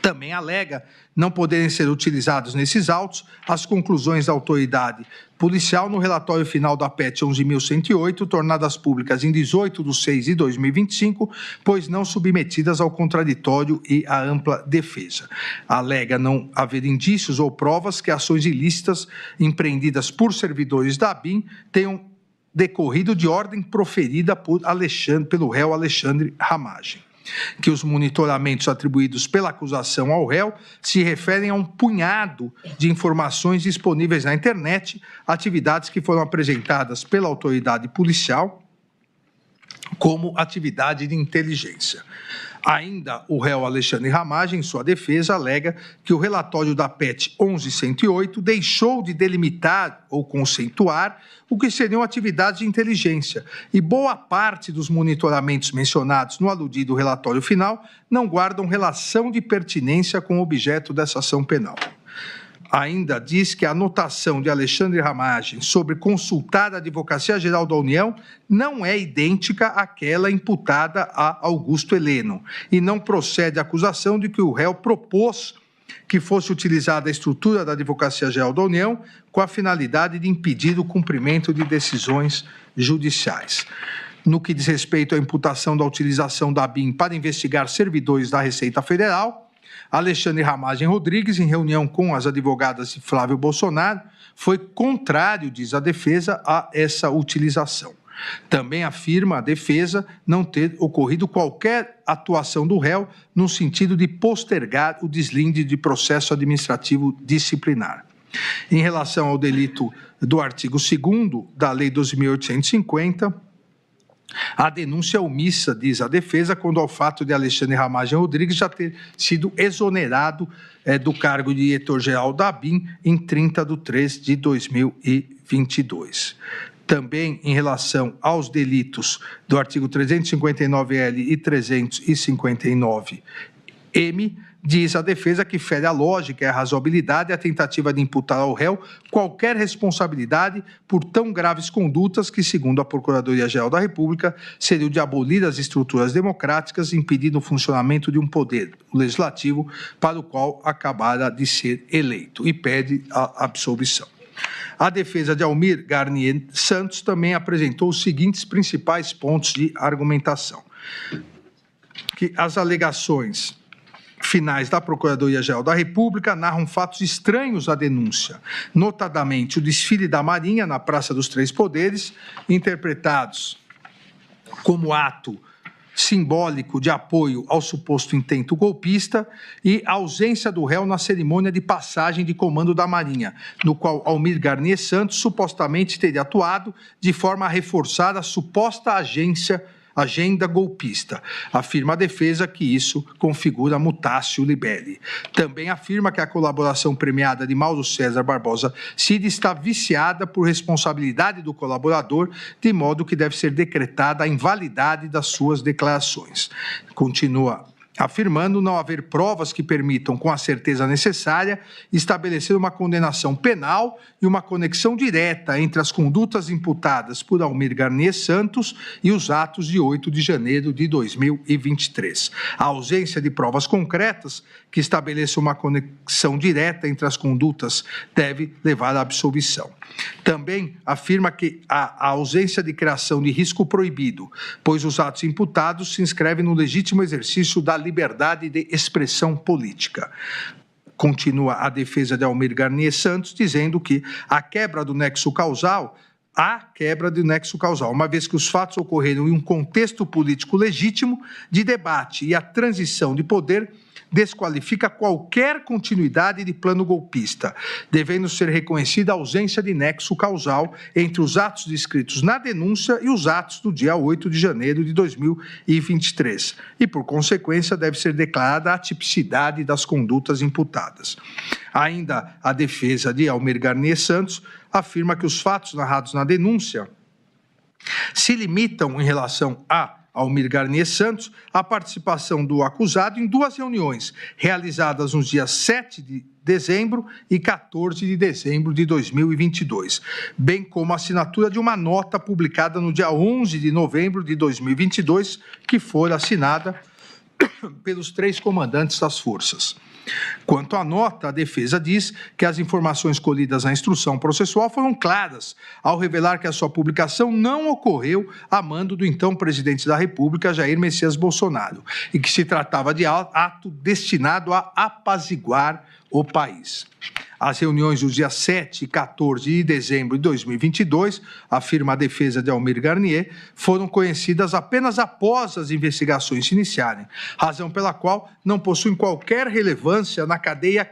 Também alega não poderem ser utilizados nesses autos as conclusões da autoridade policial no relatório final da PET 11.108, tornadas públicas em 18/6/2025, pois não submetidas ao contraditório e à ampla defesa. Alega não haver indícios ou provas que ações ilícitas empreendidas por servidores da ABIN tenham decorrido de ordem proferida pelo réu Alexandre Ramagem, que os monitoramentos atribuídos pela acusação ao réu se referem a um punhado de informações disponíveis na internet, atividades que foram apresentadas pela autoridade policial como atividade de inteligência. Ainda o réu Alexandre Ramagem, em sua defesa, alega que o relatório da PET 11.108 deixou de delimitar ou conceituar o que seriam atividades de inteligência, e boa parte dos monitoramentos mencionados no aludido relatório final não guardam relação de pertinência com o objeto dessa ação penal. ainda diz que a anotação de Alexandre Ramagem sobre consultar a Advocacia Geral da União não é idêntica àquela imputada a Augusto Heleno e não procede a acusação de que o réu propôs que fosse utilizada a estrutura da Advocacia Geral da União com a finalidade de impedir o cumprimento de decisões judiciais. No que diz respeito à imputação da utilização da ABIN para investigar servidores da Receita Federal, Alexandre Ramagem Rodrigues, em reunião com as advogadas de Flávio Bolsonaro, foi contrário, diz a defesa, a essa utilização. Também afirma a defesa não ter ocorrido qualquer atuação do réu no sentido de postergar o deslinde de processo administrativo disciplinar. Em relação ao delito do artigo 2º da Lei 12.850, a denúncia omissa, diz a defesa, quando ao fato de Alexandre Ramagem Rodrigues já ter sido exonerado do cargo de diretor-geral da ABIN em 30/3/2022. Também em relação aos delitos do artigo 359-L e 359-M, diz a defesa que fere a lógica e a razoabilidade a tentativa de imputar ao réu qualquer responsabilidade por tão graves condutas que, segundo a Procuradoria-Geral da República, seriam de abolir as estruturas democráticas, impedindo o funcionamento de um poder, o legislativo, para o qual acabara de ser eleito, e pede a absolvição. A defesa de Almir Garnier Santos também apresentou os seguintes principais pontos de argumentação: que as alegações finais da Procuradoria-Geral da República narram fatos estranhos à denúncia, notadamente o desfile da Marinha na Praça dos Três Poderes, interpretados como ato simbólico de apoio ao suposto intento golpista, e a ausência do réu na cerimônia de passagem de comando da Marinha, no qual Almir Garnier Santos supostamente teria atuado de forma a reforçar a suposta agenda golpista. Afirma a defesa que isso configura mutatio libelli. Também afirma que a colaboração premiada de Mauro César Barbosa Cid está viciada por responsabilidade do colaborador, de modo que deve ser decretada a invalidade das suas declarações. Continua afirmando não haver provas que permitam, com a certeza necessária, estabelecer uma condenação penal e uma conexão direta entre as condutas imputadas por Almir Garnier Santos e os atos de 8 de janeiro de 2023. A ausência de provas concretas que estabeleçam uma conexão direta entre as condutas deve levar à absolvição. Também afirma que a ausência de criação de risco proibido, pois os atos imputados se inscrevem no legítimo exercício da liberdade de expressão política. Continua a defesa de Almir Garnier Santos, dizendo que há quebra do nexo causal, uma vez que os fatos ocorreram em um contexto político legítimo de debate e a transição de poder desqualifica qualquer continuidade de plano golpista, devendo ser reconhecida a ausência de nexo causal entre os atos descritos na denúncia e os atos do dia 8 de janeiro de 2023, e, por consequência, deve ser declarada a atipicidade das condutas imputadas. Ainda a defesa de Almir Garnier Santos afirma que os fatos narrados na denúncia se limitam, em relação a Almir Garnier Santos, a participação do acusado em 2 reuniões, realizadas nos dias 7 de dezembro e 14 de dezembro de 2022, bem como a assinatura de uma nota publicada no dia 11 de novembro de 2022, que foi assinada pelos 3 comandantes das forças. Quanto à nota, a defesa diz que as informações colhidas na instrução processual foram claras, ao revelar que a sua publicação não ocorreu a mando do então presidente da República, Jair Messias Bolsonaro, e que se tratava de ato destinado a apaziguar o país. As reuniões dos dias 7 e 14 de dezembro de 2022, afirma a defesa de Almir Garnier, foram conhecidas apenas após as investigações se iniciarem, razão pela qual não possuem qualquer relevância na cadeia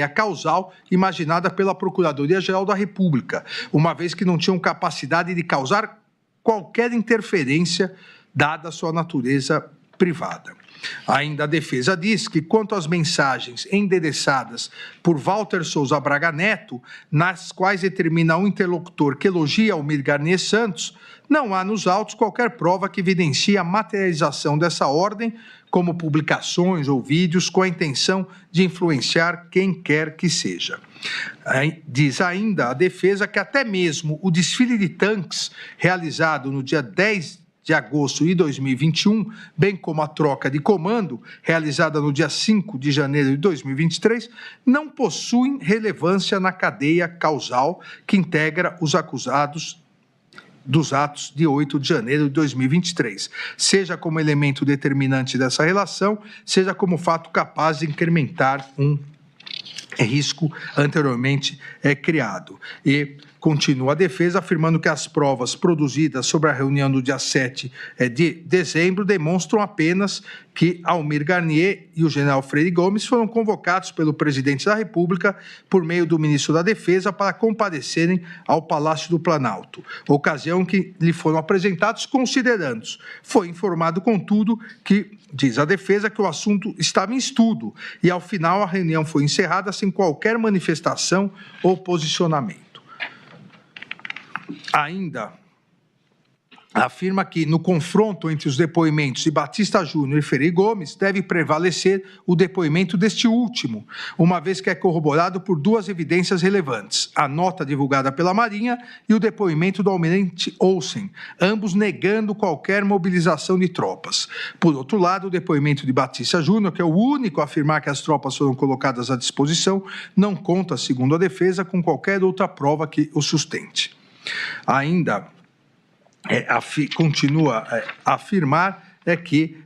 causal imaginada pela Procuradoria-Geral da República, uma vez que não tinham capacidade de causar qualquer interferência, dada a sua natureza privada. Ainda a defesa diz que, quanto às mensagens endereçadas por Walter Souza Braga Neto, nas quais determina um interlocutor que elogia Almir Garnier Santos, não há nos autos qualquer prova que evidencie a materialização dessa ordem, como publicações ou vídeos com a intenção de influenciar quem quer que seja. Diz ainda a defesa que até mesmo o desfile de tanques realizado no dia 10 de agosto de 2021, bem como a troca de comando, realizada no dia 5 de janeiro de 2023, não possuem relevância na cadeia causal que integra os acusados dos atos de 8 de janeiro de 2023, seja como elemento determinante dessa relação, seja como fato capaz de incrementar um risco anteriormente criado. E continua a defesa afirmando que as provas produzidas sobre a reunião do dia 7 de dezembro demonstram apenas que Almir Garnier e o general Freire Gomes foram convocados pelo presidente da República por meio do ministro da Defesa para comparecerem ao Palácio do Planalto, ocasião que lhe foram apresentados considerandos. Foi informado, contudo, que, diz a defesa, que o assunto estava em estudo e, ao final, a reunião foi encerrada sem qualquer manifestação ou posicionamento. Ainda afirma que, no confronto entre os depoimentos de Batista Júnior e Freire Gomes, deve prevalecer o depoimento deste último, uma vez que é corroborado por duas evidências relevantes, a nota divulgada pela Marinha e o depoimento do almirante Olsen, ambos negando qualquer mobilização de tropas. Por outro lado, o depoimento de Batista Júnior, que é o único a afirmar que as tropas foram colocadas à disposição, não conta, segundo a defesa, com qualquer outra prova que o sustente. Ainda continua a afirmar que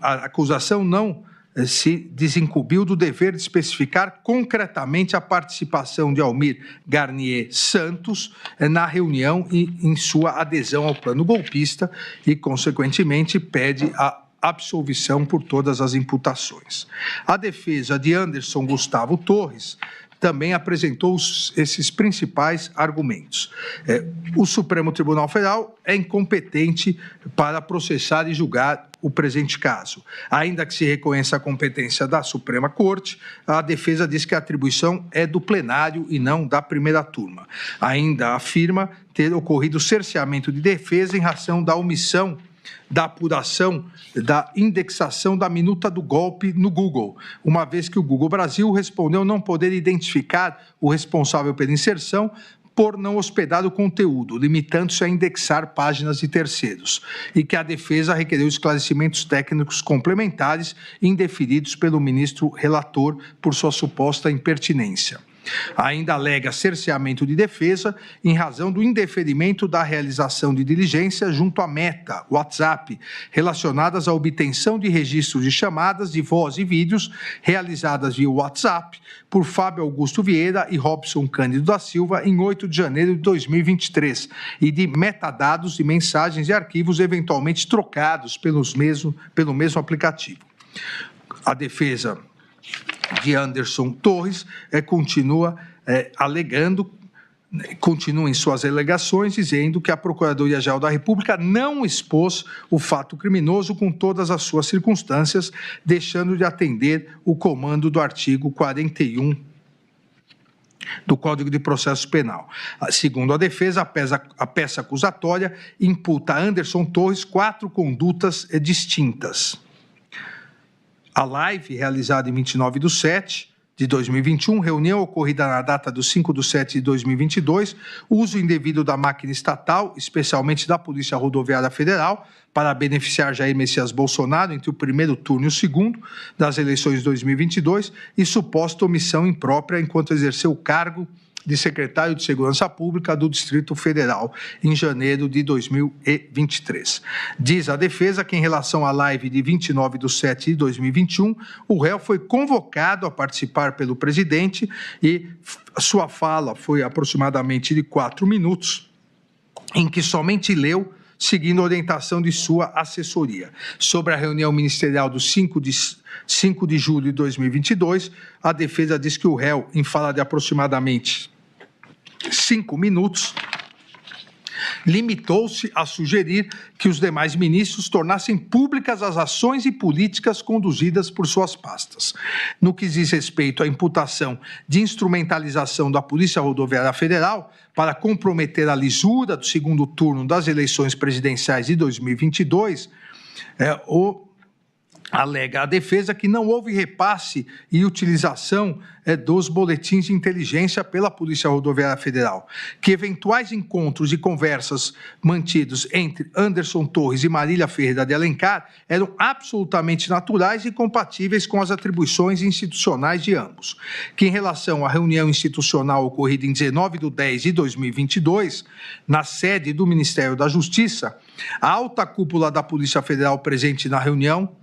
a acusação não se desincumbiu do dever de especificar concretamente a participação de Almir Garnier Santos na reunião e em sua adesão ao plano golpista e, consequentemente, pede a absolvição por todas as imputações. A defesa de Anderson Gustavo Torres também apresentou esses principais argumentos. O Supremo Tribunal Federal é incompetente para processar e julgar o presente caso. Ainda que se reconheça a competência da Suprema Corte, a defesa diz que a atribuição é do plenário e não da primeira turma. Ainda afirma ter ocorrido cerceamento de defesa em razão da omissão da apuração da indexação da minuta do golpe no Google, uma vez que o Google Brasil respondeu não poder identificar o responsável pela inserção por não hospedar o conteúdo, limitando-se a indexar páginas de terceiros, e que a defesa requereu esclarecimentos técnicos complementares indeferidos pelo ministro relator por sua suposta impertinência. Ainda alega cerceamento de defesa em razão do indeferimento da realização de diligência junto à Meta, WhatsApp, relacionadas à obtenção de registros de chamadas de voz e vídeos realizadas via WhatsApp por Fábio Augusto Vieira e Robson Cândido da Silva em 8 de janeiro de 2023 e de metadados de mensagens e arquivos eventualmente trocados pelo mesmo aplicativo. A defesa de Anderson Torres continua em suas alegações, dizendo que a Procuradoria-Geral da República não expôs o fato criminoso com todas as suas circunstâncias, deixando de atender o comando do artigo 41 do Código de Processo Penal. Segundo a defesa, a peça acusatória imputa a Anderson Torres 4 condutas distintas. A live, realizada em 29/7 de 2021, reunião ocorrida na data do 5/7 de 2022, uso indevido da máquina estatal, especialmente da Polícia Rodoviária Federal, para beneficiar Jair Messias Bolsonaro entre o primeiro turno e o segundo das eleições de 2022 e suposta omissão imprópria enquanto exerceu o cargo de secretário de Segurança Pública do Distrito Federal, em janeiro de 2023. Diz a defesa que, em relação à live de 29/7 de 2021, o réu foi convocado a participar pelo presidente e sua fala foi aproximadamente de 4 minutos, em que somente leu, seguindo a orientação de sua assessoria. Sobre a reunião ministerial do 5 de julho de 2022, a defesa diz que o réu, em fala de aproximadamente 5 minutos, limitou-se a sugerir que os demais ministros tornassem públicas as ações e políticas conduzidas por suas pastas. No que diz respeito à imputação de instrumentalização da Polícia Rodoviária Federal para comprometer a lisura do segundo turno das eleições presidenciais de 2022, alega a defesa que não houve repasse e utilização dos boletins de inteligência pela Polícia Rodoviária Federal, que eventuais encontros e conversas mantidos entre Anderson Torres e Marília Ferreira de Alencar eram absolutamente naturais e compatíveis com as atribuições institucionais de ambos, que em relação à reunião institucional ocorrida em 19/10/2022, na sede do Ministério da Justiça, a alta cúpula da Polícia Federal presente na reunião,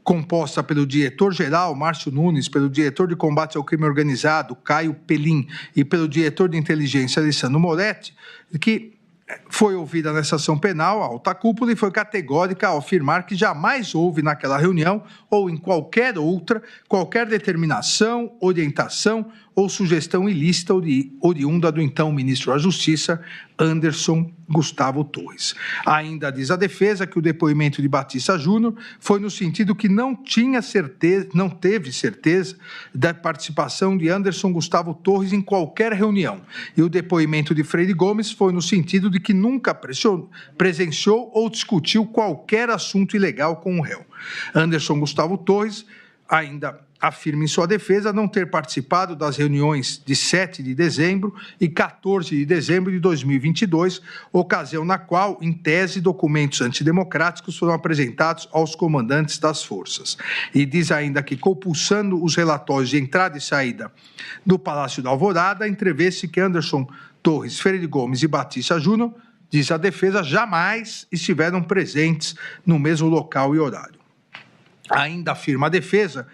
composta pelo diretor-geral, Márcio Nunes, pelo diretor de combate ao crime organizado, Caio Pelim, e pelo diretor de inteligência, Alessandro Moretti, que foi ouvida nessa ação penal, a alta cúpula, e foi categórica ao afirmar que jamais houve naquela reunião, ou em qualquer outra, qualquer determinação, orientação ou sugestão ilícita oriunda do então ministro da Justiça, Anderson Gustavo Torres. Ainda diz a defesa que o depoimento de Batista Júnior foi no sentido que não teve certeza da participação de Anderson Gustavo Torres em qualquer reunião, e o depoimento de Freire Gomes foi no sentido de que nunca presenciou ou discutiu qualquer assunto ilegal com o réu. Anderson Gustavo Torres ainda afirma em sua defesa não ter participado das reuniões de 7 de dezembro e 14 de dezembro de 2022, ocasião na qual, em tese, documentos antidemocráticos foram apresentados aos comandantes das forças. E diz ainda que, compulsando os relatórios de entrada e saída do Palácio da Alvorada, entrevê-se que Anderson Torres, Freire Gomes e Batista Júnior, diz a defesa, jamais estiveram presentes no mesmo local e horário. Ainda afirma a defesa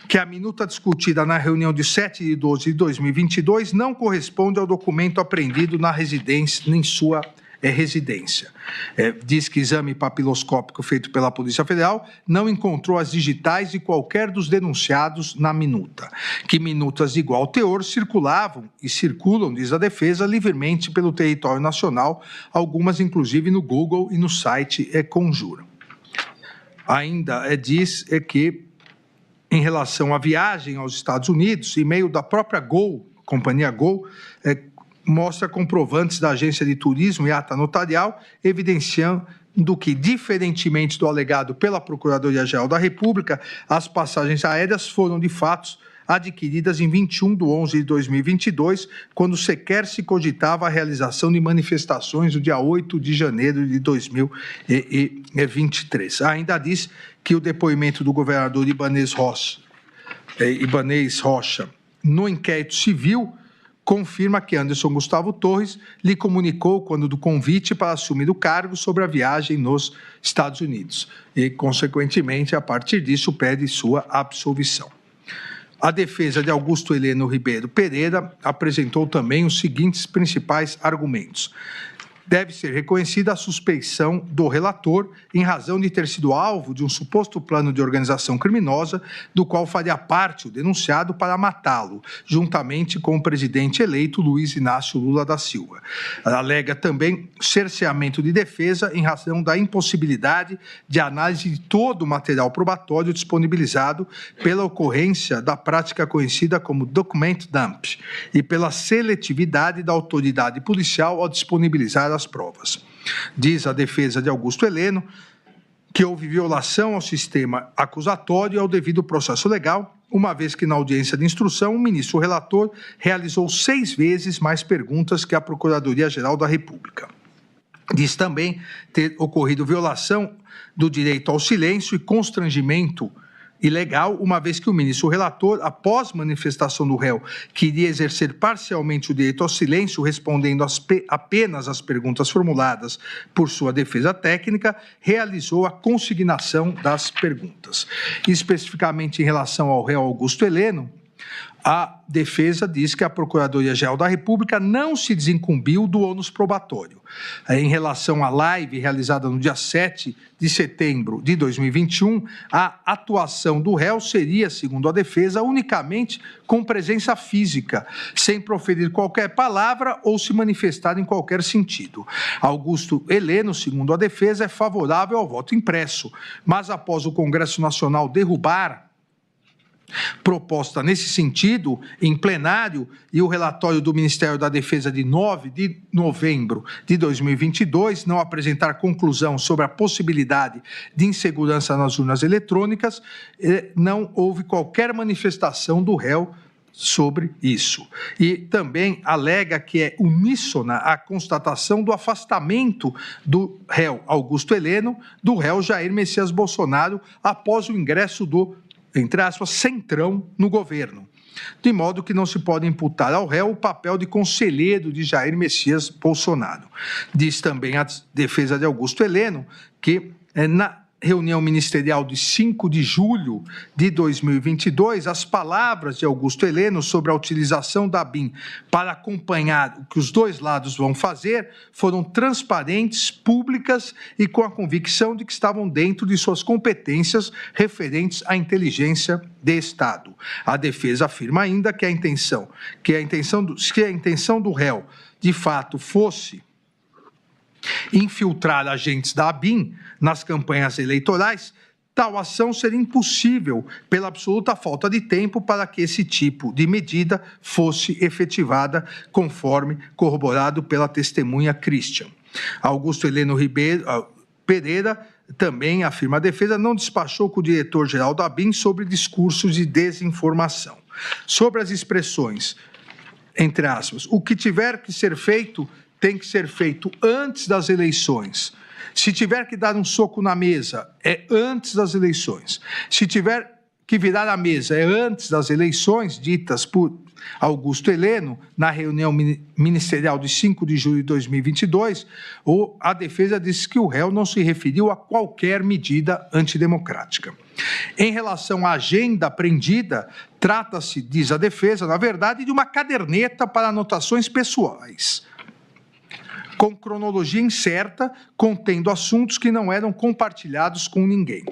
que a minuta discutida na reunião de 7 de 12 de 2022 não corresponde ao documento apreendido na residência, em sua residência. Diz que exame papiloscópico feito pela Polícia Federal não encontrou as digitais de qualquer dos denunciados na minuta, que minutas de igual teor circulavam e circulam, diz a defesa, livremente pelo território nacional, algumas inclusive no Google e no site Conjura. Ainda diz que, em relação à viagem aos Estados Unidos, e-mail da própria Gol, companhia Gol, mostra comprovantes da agência de turismo e ata notarial, evidenciando que, diferentemente do alegado pela Procuradoria-Geral da República, as passagens aéreas foram, de fato, adquiridas em 21/11/2022, quando sequer se cogitava a realização de manifestações no dia 8 de janeiro de 2023. Ainda diz que o depoimento do governador Ibanez Rocha no inquérito civil confirma que Anderson Gustavo Torres lhe comunicou quando do convite para assumir o cargo sobre a viagem nos Estados Unidos e, consequentemente, a partir disso, pede sua absolvição. A defesa de Augusto Heleno Ribeiro Pereira apresentou também os seguintes principais argumentos. Deve ser reconhecida a suspeição do relator em razão de ter sido alvo de um suposto plano de organização criminosa, do qual faria parte o denunciado para matá-lo, juntamente com o presidente eleito Luiz Inácio Lula da Silva. Alega também cerceamento de defesa em razão da impossibilidade de análise de todo o material probatório disponibilizado pela ocorrência da prática conhecida como document dump e pela seletividade da autoridade policial ao disponibilizar as provas. Diz a defesa de Augusto Heleno que houve violação ao sistema acusatório e ao devido processo legal, uma vez que na audiência de instrução o ministro relator realizou 6 vezes mais perguntas que a Procuradoria-Geral da República. Diz também ter ocorrido violação do direito ao silêncio e constrangimento ilegal, uma vez que o ministro relator, após manifestação do réu, que iria exercer parcialmente o direito ao silêncio, respondendo apenas às perguntas formuladas por sua defesa técnica, realizou a consignação das perguntas. Especificamente em relação ao réu Augusto Heleno, A defesa diz que a Procuradoria-Geral da República não se desincumbiu do ônus probatório. Em relação à live realizada no dia 7 de setembro de 2021, a atuação do réu seria, segundo a defesa, unicamente com presença física, sem proferir qualquer palavra ou se manifestar em qualquer sentido. Augusto Heleno, segundo a defesa, é favorável ao voto impresso, mas após o Congresso Nacional derrubar proposta nesse sentido, em plenário, e o relatório do Ministério da Defesa de 9 de novembro de 2022 não apresentar conclusão sobre a possibilidade de insegurança nas urnas eletrônicas, não houve qualquer manifestação do réu sobre isso. E também alega que é uníssona a constatação do afastamento do réu Augusto Heleno do réu Jair Messias Bolsonaro após o ingresso do, entre aspas, centrão no governo, de modo que não se pode imputar ao réu o papel de conselheiro de Jair Messias Bolsonaro. Diz também a defesa de Augusto Heleno que, na reunião ministerial de 5 de julho de 2022, as palavras de Augusto Heleno sobre a utilização da BIM para acompanhar o que os dois lados vão fazer foram transparentes, públicas e com a convicção de que estavam dentro de suas competências referentes à inteligência de Estado. A defesa afirma ainda que a intenção do réu, de fato, fosse infiltrar agentes da ABIN nas campanhas eleitorais, tal ação seria impossível pela absoluta falta de tempo para que esse tipo de medida fosse efetivada, conforme corroborado pela testemunha Christian. Augusto Heleno Pereira, também, afirma a defesa, não despachou com o diretor-geral da ABIN sobre discursos de desinformação. Sobre as expressões, entre aspas, o que tiver que ser feito tem que ser feito antes das eleições. Se tiver que dar um soco na mesa, é antes das eleições. Se tiver que virar a mesa, é antes das eleições, ditas por Augusto Heleno, na reunião ministerial de 5 de julho de 2022, a defesa disse que o réu não se referiu a qualquer medida antidemocrática. Em relação à agenda apreendida, trata-se, diz a defesa, na verdade, de uma caderneta para anotações pessoais, com cronologia incerta, contendo assuntos que não eram compartilhados com ninguém.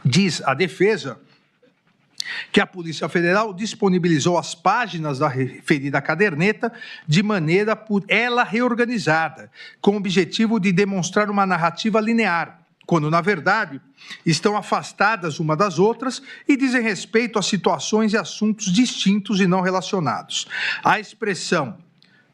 Diz a defesa que a Polícia Federal disponibilizou as páginas da referida caderneta de maneira por ela reorganizada, com o objetivo de demonstrar uma narrativa linear, quando, na verdade, estão afastadas uma das outras e dizem respeito a situações e assuntos distintos e não relacionados. A expressão,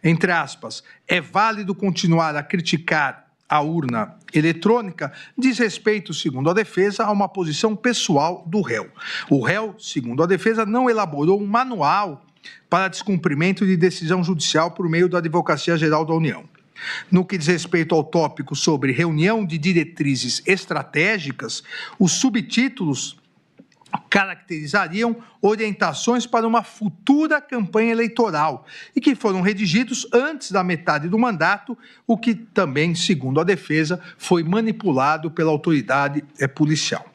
entre aspas, é válido continuar a criticar a urna eletrônica, diz respeito, segundo a defesa, a uma posição pessoal do réu. O réu, segundo a defesa, não elaborou um manual para descumprimento de decisão judicial por meio da Advocacia Geral da União. No que diz respeito ao tópico sobre reunião de diretrizes estratégicas, os subtítulos caracterizariam orientações para uma futura campanha eleitoral e que foram redigidos antes da metade do mandato, o que também, segundo a defesa, foi manipulado pela autoridade policial.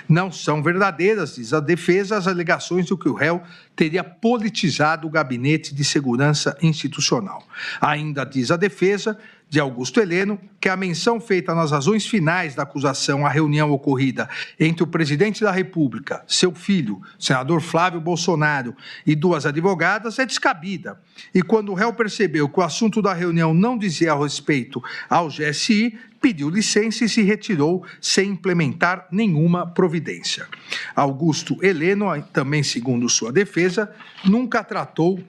Não são verdadeiras, diz a defesa, as alegações de que o réu teria politizado o Gabinete de Segurança Institucional. Ainda diz a defesa de Augusto Heleno que a menção feita nas razões finais da acusação à reunião ocorrida entre o presidente da República, seu filho, senador Flávio Bolsonaro, e duas advogadas é descabida. E quando o réu percebeu que o assunto da reunião não dizia respeito ao GSI, pediu licença e se retirou sem implementar nenhuma providência. Augusto Heleno, também segundo sua defesa, nunca tratou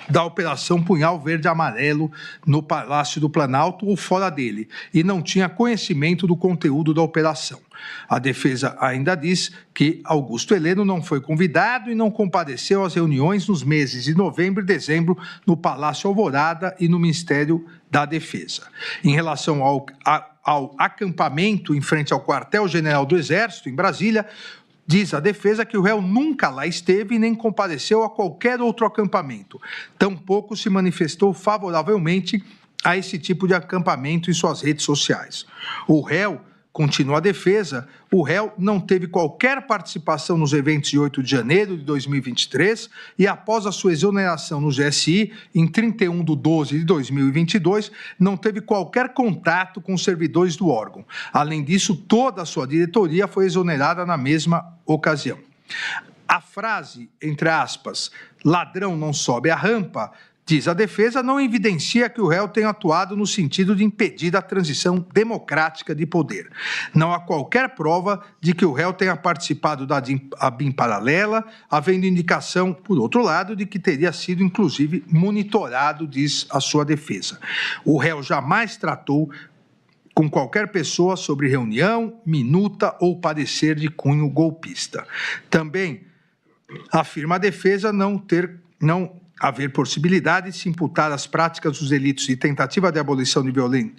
da Operação Punhal Verde Amarelo no Palácio do Planalto ou fora dele, e não tinha conhecimento do conteúdo da operação. A defesa ainda diz que Augusto Heleno não foi convidado e não compareceu às reuniões nos meses de novembro e dezembro no Palácio Alvorada e no Ministério da Defesa. Em relação ao acampamento em frente ao quartel-general do Exército, em Brasília, diz a defesa que o réu nunca lá esteve e nem compareceu a qualquer outro acampamento. Tampouco se manifestou favoravelmente a esse tipo de acampamento em suas redes sociais. O réu, continua a defesa, o réu não teve qualquer participação nos eventos de 8 de janeiro de 2023 e, após a sua exoneração no GSI, em 31/12 de 2022, não teve qualquer contato com os servidores do órgão. Além disso, toda a sua diretoria foi exonerada na mesma ocasião. A frase, entre aspas, ladrão não sobe a rampa, diz a defesa, não evidencia que o réu tenha atuado no sentido de impedir a transição democrática de poder. Não há qualquer prova de que o réu tenha participado da ABIN paralela, havendo indicação, por outro lado, de que teria sido, inclusive, monitorado, diz a sua defesa. O réu jamais tratou com qualquer pessoa sobre reunião, minuta ou parecer de cunho golpista. Também afirma a defesa não haver possibilidade de se imputar as práticas dos delitos de tentativa de abolição de violência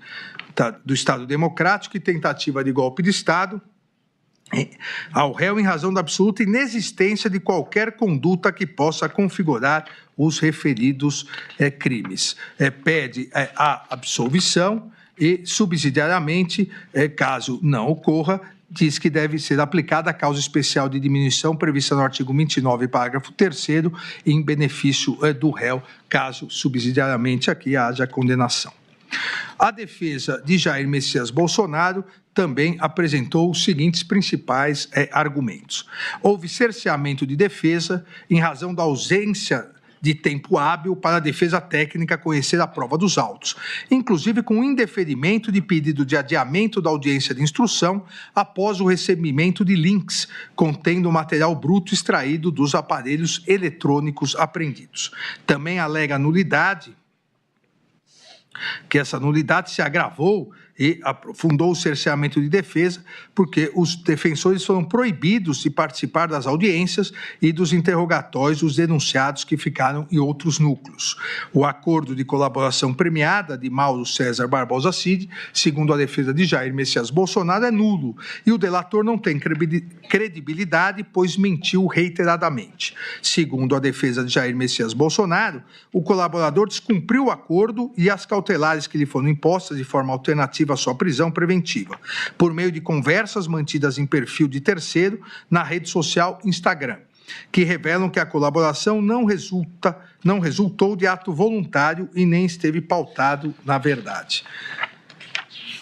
do Estado Democrático e tentativa de golpe de Estado ao réu em razão da absoluta inexistência de qualquer conduta que possa configurar os referidos crimes. Pede a absolvição e, subsidiariamente, caso não ocorra, diz que deve ser aplicada a causa especial de diminuição prevista no artigo 29, parágrafo 3º, em benefício do réu, caso subsidiariamente aqui haja condenação. A defesa de Jair Messias Bolsonaro também apresentou os seguintes principais argumentos. Houve cerceamento de defesa em razão da ausência de tempo hábil para a defesa técnica conhecer a prova dos autos, inclusive com indeferimento de pedido de adiamento da audiência de instrução após o recebimento de links contendo o material bruto extraído dos aparelhos eletrônicos apreendidos. Também alega nulidade, que essa nulidade se agravou e aprofundou o cerceamento de defesa, porque os defensores foram proibidos de participar das audiências e dos interrogatórios dos denunciados que ficaram em outros núcleos. O acordo de colaboração premiada de Mauro César Barbosa Cid, segundo a defesa de Jair Messias Bolsonaro, é nulo e o delator não tem credibilidade, pois mentiu reiteradamente. Segundo a defesa de Jair Messias Bolsonaro, o colaborador descumpriu o acordo e as cautelares que lhe foram impostas de forma alternativa à sua prisão preventiva, por meio de conversas mantidas em perfil de terceiro na rede social Instagram, que revelam que a colaboração não resultou de ato voluntário e nem esteve pautado na verdade.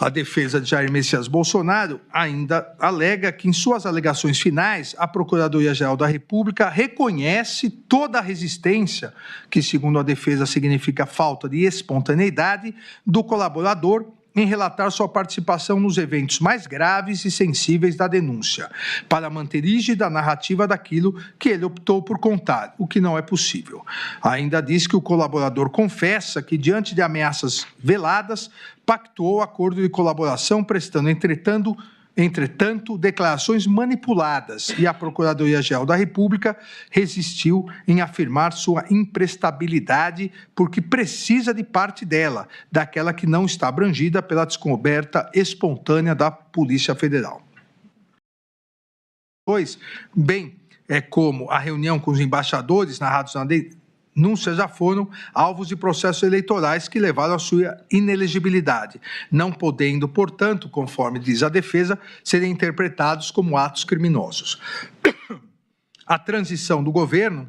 A defesa de Jair Messias Bolsonaro ainda alega que, em suas alegações finais, a Procuradoria-Geral da República reconhece toda a resistência, que, segundo a defesa, significa falta de espontaneidade, do colaborador em relatar sua participação nos eventos mais graves e sensíveis da denúncia, para manter rígida a narrativa daquilo que ele optou por contar, o que não é possível. Ainda diz que o colaborador confessa que, diante de ameaças veladas, pactuou o acordo de colaboração, prestando, entretanto, declarações manipuladas, e a Procuradoria-Geral da República resistiu em afirmar sua imprestabilidade porque precisa de parte dela, daquela que não está abrangida pela descoberta espontânea da Polícia Federal. Pois, bem, como a reunião com os embaixadores narrados na denúncia já foram alvos de processos eleitorais que levaram à sua inelegibilidade, não podendo, portanto, conforme diz a defesa, serem interpretados como atos criminosos. A transição do governo,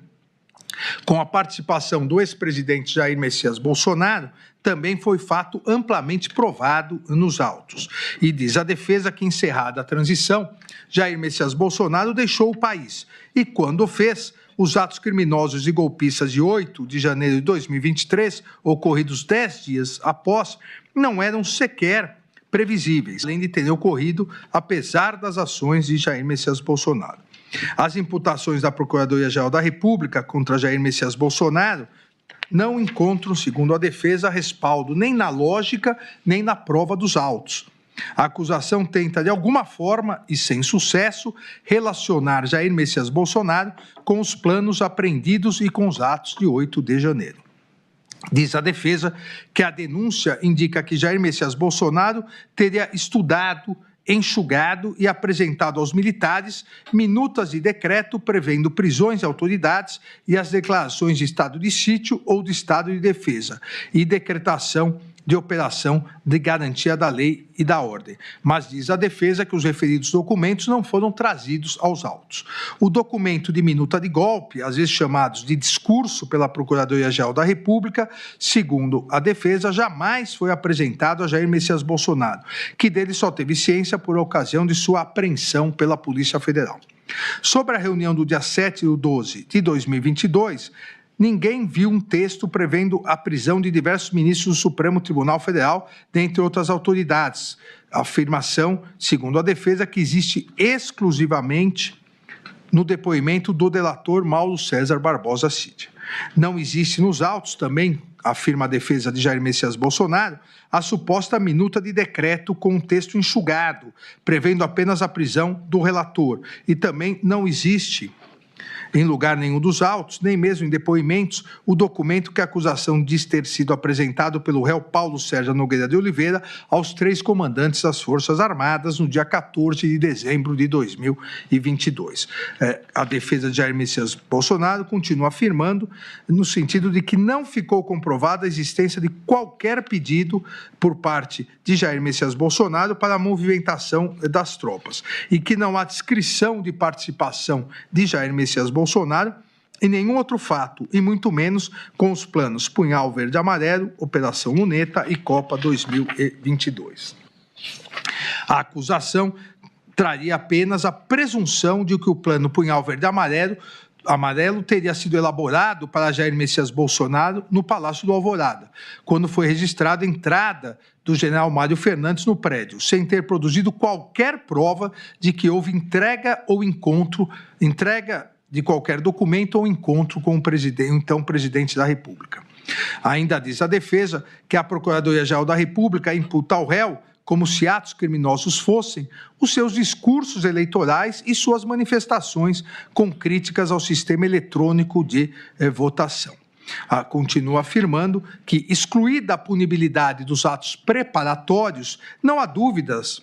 com a participação do ex-presidente Jair Messias Bolsonaro, também foi fato amplamente provado nos autos. E diz a defesa que, encerrada a transição, Jair Messias Bolsonaro deixou o país e, quando o fez, os atos criminosos e golpistas de 8 de janeiro de 2023, ocorridos 10 dias após, não eram sequer previsíveis, além de terem ocorrido apesar das ações de Jair Messias Bolsonaro. As imputações da Procuradoria-Geral da República contra Jair Messias Bolsonaro não encontram, segundo a defesa, respaldo nem na lógica nem na prova dos autos. A acusação tenta, de alguma forma, e sem sucesso, relacionar Jair Messias Bolsonaro com os planos apreendidos e com os atos de 8 de janeiro. Diz a defesa que a denúncia indica que Jair Messias Bolsonaro teria estudado, enxugado e apresentado aos militares minutas de decreto prevendo prisões de autoridades e as declarações de estado de sítio ou de estado de defesa e decretação de operação de garantia da lei e da ordem, mas diz a defesa que os referidos documentos não foram trazidos aos autos. O documento de minuta de golpe, às vezes chamados de discurso pela Procuradoria-Geral da República, segundo a defesa, jamais foi apresentado a Jair Messias Bolsonaro, que dele só teve ciência por ocasião de sua apreensão pela Polícia Federal. Sobre a reunião do dia 7/12 de 2022, ninguém viu um texto prevendo a prisão de diversos ministros do Supremo Tribunal Federal, dentre outras autoridades. A afirmação, segundo a defesa, que existe exclusivamente no depoimento do delator Mauro César Barbosa Cid. Não existe nos autos também, afirma a defesa de Jair Messias Bolsonaro, a suposta minuta de decreto com um texto enxugado, prevendo apenas a prisão do relator. E também não existe, em lugar nenhum dos autos, nem mesmo em depoimentos, o documento que a acusação diz ter sido apresentado pelo réu Paulo Sérgio Nogueira de Oliveira aos 3 comandantes das Forças Armadas no dia 14 de dezembro de 2022. A defesa de Jair Messias Bolsonaro continua afirmando no sentido de que não ficou comprovada a existência de qualquer pedido por parte de Jair Messias Bolsonaro para a movimentação das tropas e que não há descrição de participação de Jair Messias Bolsonaro em nenhum outro fato, e muito menos com os planos Punhal Verde Amarelo, Operação Luneta e Copa 2022. A acusação traria apenas a presunção de que o plano Punhal Verde Amarelo teria sido elaborado para Jair Messias Bolsonaro no Palácio do Alvorada, quando foi registrada a entrada do general Mário Fernandes no prédio, sem ter produzido qualquer prova de que houve entrega de qualquer documento ou encontro com o então presidente da República. Ainda diz a defesa que a Procuradoria-Geral da República imputa ao réu, como se atos criminosos fossem, os seus discursos eleitorais e suas manifestações com críticas ao sistema eletrônico de votação. Continua afirmando que, excluída a punibilidade dos atos preparatórios, não há dúvidas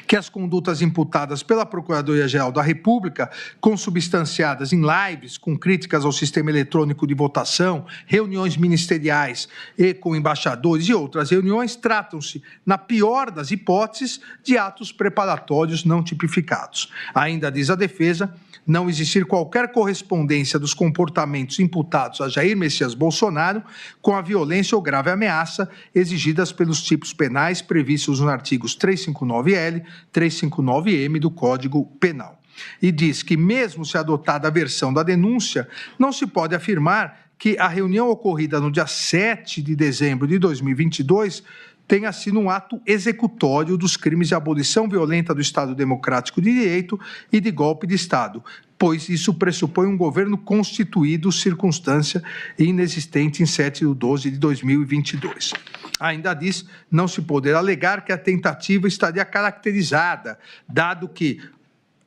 que as condutas imputadas pela Procuradoria-Geral da República, consubstanciadas em lives com críticas ao sistema eletrônico de votação, reuniões ministeriais e com embaixadores e outras reuniões, tratam-se, na pior das hipóteses, de atos preparatórios não tipificados. Ainda diz a defesa não existir qualquer correspondência dos comportamentos imputados a Jair Messias Bolsonaro com a violência ou grave ameaça exigidas pelos tipos penais previstos nos artigos 359-L, 359-M do Código Penal. E diz que, mesmo se adotada a versão da denúncia, não se pode afirmar que a reunião ocorrida no dia 7 de dezembro de 2022 tenha sido um ato executório dos crimes de abolição violenta do Estado Democrático de Direito e de golpe de Estado, pois isso pressupõe um governo constituído, circunstância inexistente em 7/12 de 2022. Ainda diz não se poder alegar que a tentativa estaria caracterizada, dado que,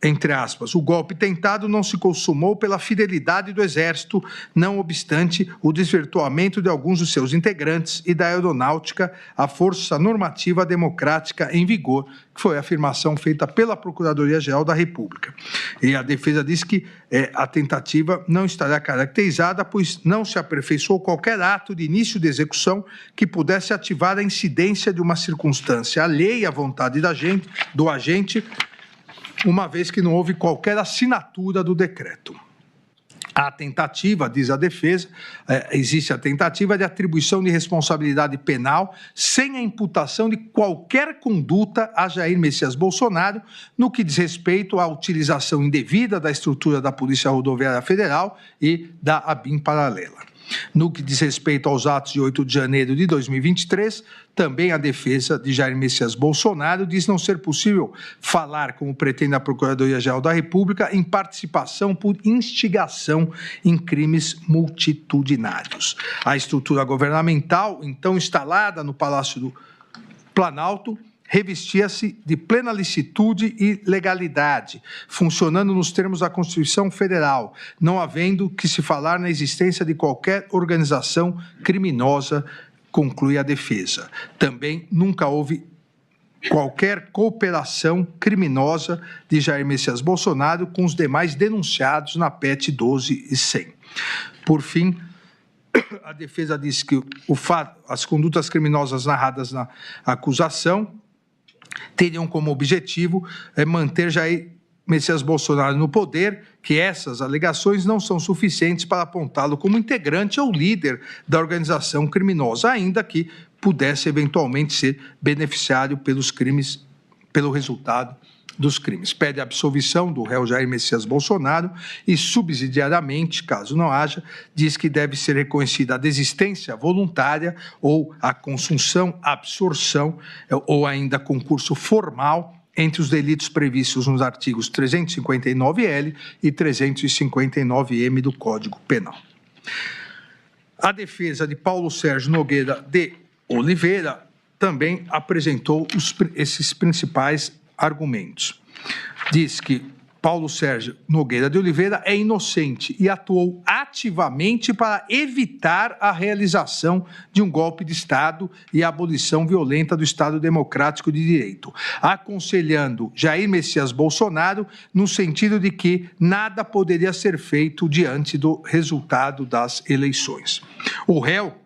entre aspas, o golpe tentado não se consumou pela fidelidade do Exército, não obstante o desvirtuamento de alguns dos seus integrantes e da aeronáutica, a força normativa democrática em vigor, que foi a afirmação feita pela Procuradoria-Geral da República. E a defesa diz que a tentativa não estará caracterizada, pois não se aperfeiçoou qualquer ato de início de execução que pudesse ativar a incidência de uma circunstância alheia à vontade do agente, uma vez que não houve qualquer assinatura do decreto. A tentativa, diz a defesa, existe a tentativa de atribuição de responsabilidade penal sem a imputação de qualquer conduta a Jair Messias Bolsonaro no que diz respeito à utilização indevida da estrutura da Polícia Rodoviária Federal e da ABIN paralela. No que diz respeito aos atos de 8 de janeiro de 2023, também a defesa de Jair Messias Bolsonaro diz não ser possível falar, como pretende a Procuradoria-Geral da República, em participação por instigação em crimes multitudinários. A estrutura governamental, então instalada no Palácio do Planalto, revestia-se de plena licitude e legalidade, funcionando nos termos da Constituição Federal, não havendo que se falar na existência de qualquer organização criminosa, conclui a defesa. Também nunca houve qualquer cooperação criminosa de Jair Messias Bolsonaro com os demais denunciados na PEC 12 e 100. Por fim, A defesa diz que as condutas criminosas narradas na acusação teriam como objetivo manter Jair Messias Bolsonaro no poder, que essas alegações não são suficientes para apontá-lo como integrante ou líder da organização criminosa, ainda que pudesse eventualmente ser beneficiário pelos crimes, pelo resultado dos crimes. Pede a absolvição do réu Jair Messias Bolsonaro e, subsidiariamente, caso não haja, diz que deve ser reconhecida a desistência voluntária ou a consunção, absorção ou ainda concurso formal entre os delitos previstos nos artigos 359-L e 359-M do Código Penal. A defesa de Paulo Sérgio Nogueira de Oliveira também apresentou esses principais argumentos. Diz que Paulo Sérgio Nogueira de Oliveira é inocente e atuou ativamente para evitar a realização de um golpe de Estado e a abolição violenta do Estado Democrático de Direito, aconselhando Jair Messias Bolsonaro no sentido de que nada poderia ser feito diante do resultado das eleições. O réu,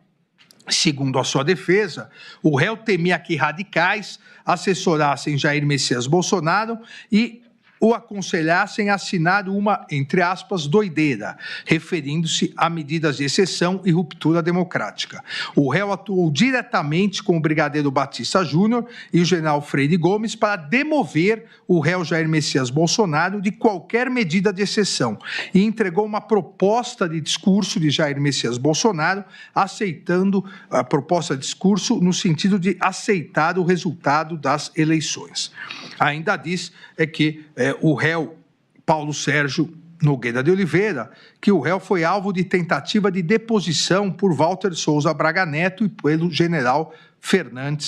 segundo a sua defesa, o réu temia que radicais assessorassem Jair Messias Bolsonaro e o aconselhassem a assinar uma, entre aspas, doideira, referindo-se a medidas de exceção e ruptura democrática. O réu atuou diretamente com o brigadeiro Batista Júnior e o general Freire Gomes para demover o réu Jair Messias Bolsonaro de qualquer medida de exceção e entregou uma proposta de discurso de Jair Messias Bolsonaro, aceitando a proposta de discurso no sentido de aceitar o resultado das eleições. Ainda diz que o réu Paulo Sérgio Nogueira de Oliveira, que o réu foi alvo de tentativa de deposição por Walter Souza Braga Neto e pelo general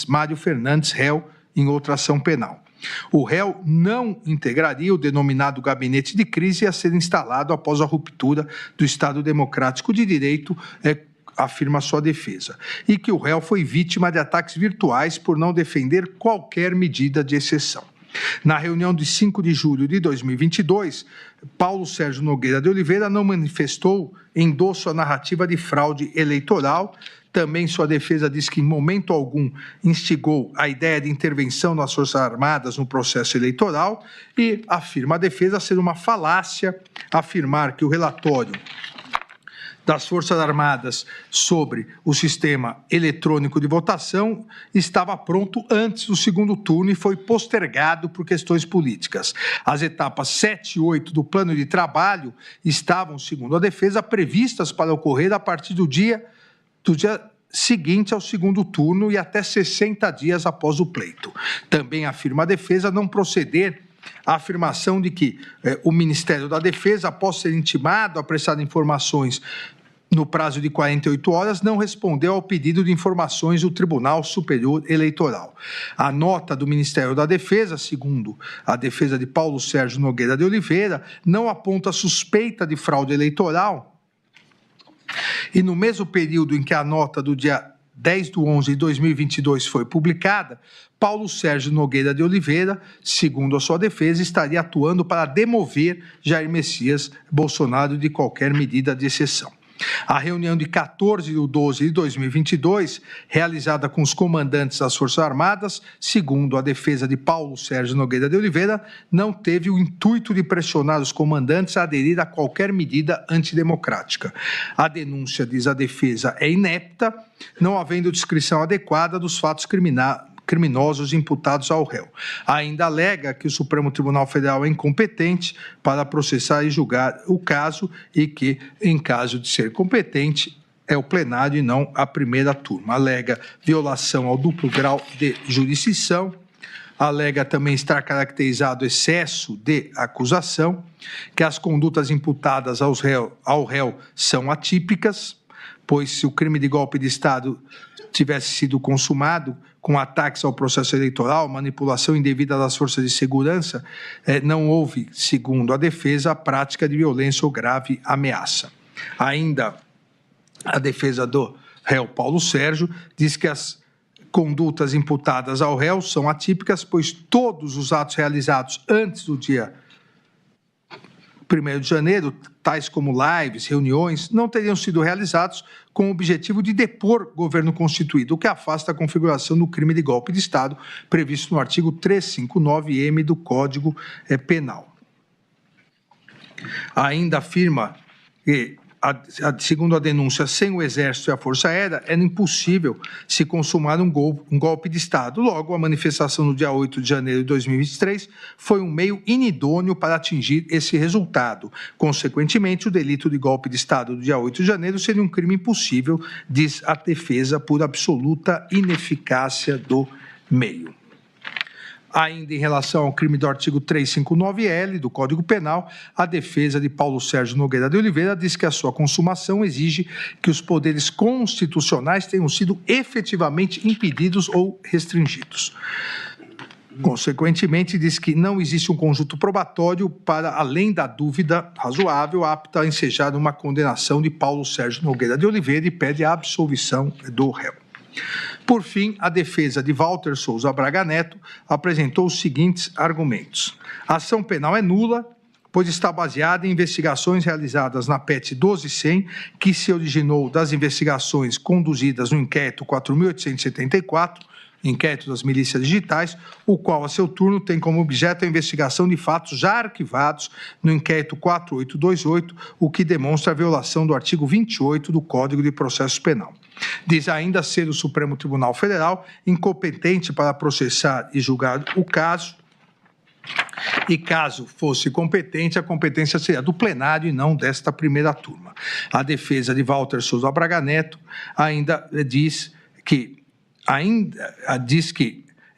Mário Fernandes, réu em outra ação penal. O réu não integraria o denominado gabinete de crise a ser instalado após a ruptura do Estado Democrático de Direito, afirma sua defesa, e que o réu foi vítima de ataques virtuais por não defender qualquer medida de exceção. Na reunião de 5 de julho de 2022, Paulo Sérgio Nogueira de Oliveira não manifestou endosso à narrativa de fraude eleitoral. Também sua defesa diz que em momento algum instigou a ideia de intervenção das Forças Armadas no processo eleitoral e afirma a defesa ser uma falácia afirmar que o relatório das Forças Armadas sobre o sistema eletrônico de votação estava pronto antes do segundo turno e foi postergado por questões políticas. As etapas 7 e 8 do plano de trabalho estavam, segundo a defesa, previstas para ocorrer a partir do dia seguinte ao segundo turno e até 60 dias após o pleito. Também afirma a defesa não proceder a afirmação de que o Ministério da Defesa, após ser intimado a prestar informações no prazo de 48 horas, não respondeu ao pedido de informações do Tribunal Superior Eleitoral. A nota do Ministério da Defesa, segundo a defesa de Paulo Sérgio Nogueira de Oliveira, não aponta suspeita de fraude eleitoral e no mesmo período em que a nota do dia 10/11/2022 foi publicada, Paulo Sérgio Nogueira de Oliveira, segundo a sua defesa, estaria atuando para demover Jair Messias Bolsonaro de qualquer medida de exceção. A reunião de 14/12/2022, realizada com os comandantes das Forças Armadas, segundo a defesa de Paulo Sérgio Nogueira de Oliveira, não teve o intuito de pressionar os comandantes a aderir a qualquer medida antidemocrática. A denúncia, diz a defesa, é inepta, não havendo descrição adequada dos fatos criminosos imputados ao réu. Ainda alega que o Supremo Tribunal Federal é incompetente para processar e julgar o caso e que, em caso de ser competente, é o plenário e não a primeira turma. Alega violação ao duplo grau de jurisdição, alega também estar caracterizado excesso de acusação, que as condutas imputadas ao réu são atípicas, pois se o crime de golpe de Estado tivesse sido consumado com ataques ao processo eleitoral, manipulação indevida das forças de segurança, não houve, segundo a defesa, a prática de violência ou grave ameaça. Ainda a defesa do réu Paulo Sérgio diz que as condutas imputadas ao réu são atípicas, pois todos os atos realizados antes do dia 1º de janeiro, tais como lives, reuniões, não teriam sido realizados com o objetivo de depor governo constituído, o que afasta a configuração do crime de golpe de Estado previsto no artigo 359-M do Código Penal. Ainda afirma que, segundo a denúncia, sem o Exército e a Força Aérea, era impossível se consumar um golpe de Estado. Logo, a manifestação no dia 8 de janeiro de 2023 foi um meio inidôneo para atingir esse resultado. Consequentemente, o delito de golpe de Estado do dia 8 de janeiro seria um crime impossível, diz a defesa, por absoluta ineficácia do meio. Ainda em relação ao crime do artigo 359-L do Código Penal, a defesa de Paulo Sérgio Nogueira de Oliveira diz que a sua consumação exige que os poderes constitucionais tenham sido efetivamente impedidos ou restringidos. Consequentemente, diz que não existe um conjunto probatório para, além da dúvida razoável, apta a ensejar uma condenação de Paulo Sérgio Nogueira de Oliveira e pede a absolvição do réu. Por fim, a defesa de Walter Souza Braga Neto apresentou os seguintes argumentos. A ação penal é nula, pois está baseada em investigações realizadas na PET 12.100, que se originou das investigações conduzidas no inquérito 4.874, inquérito das milícias digitais, o qual, a seu turno, tem como objeto a investigação de fatos já arquivados no inquérito 4828, o que demonstra a violação do artigo 28 do Código de Processo Penal. Diz ainda ser o Supremo Tribunal Federal incompetente para processar e julgar o caso, e caso fosse competente, a competência seria do plenário e não desta primeira turma. A defesa de Walter Souza Braga Neto ainda diz que,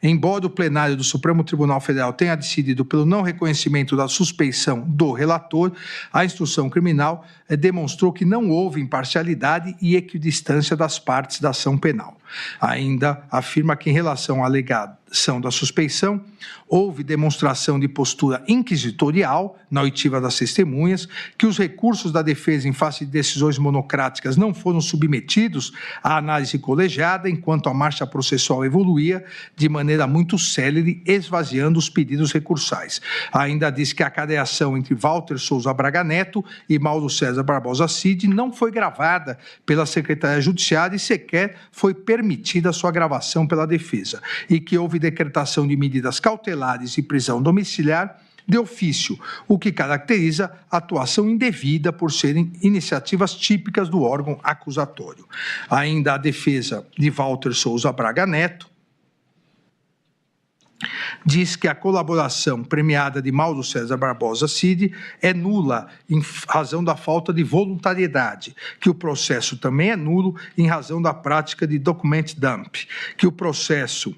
embora o plenário do Supremo Tribunal Federal tenha decidido pelo não reconhecimento da suspeição do relator, a instrução criminal demonstrou que não houve imparcialidade e equidistância das partes da ação penal. Ainda afirma que, em relação à alegação da suspeição, houve demonstração de postura inquisitorial na oitiva das testemunhas, que os recursos da defesa em face de decisões monocráticas não foram submetidos à análise colegiada, enquanto a marcha processual evoluía de maneira muito célere, esvaziando os pedidos recursais. Ainda diz que a cadeação entre Walter Souza Braga Neto e Mauro César Barbosa Cid não foi gravada pela Secretaria Judiciária e sequer foi permitida a sua gravação pela defesa, e que houve decretação de medidas cautelares e prisão domiciliar de ofício, o que caracteriza a atuação indevida por serem iniciativas típicas do órgão acusatório. Ainda a defesa de Walter Souza Braga Neto diz que a colaboração premiada de Mauro César Barbosa Cid é nula em razão da falta de voluntariedade, que o processo também é nulo em razão da prática de document dump, que o processo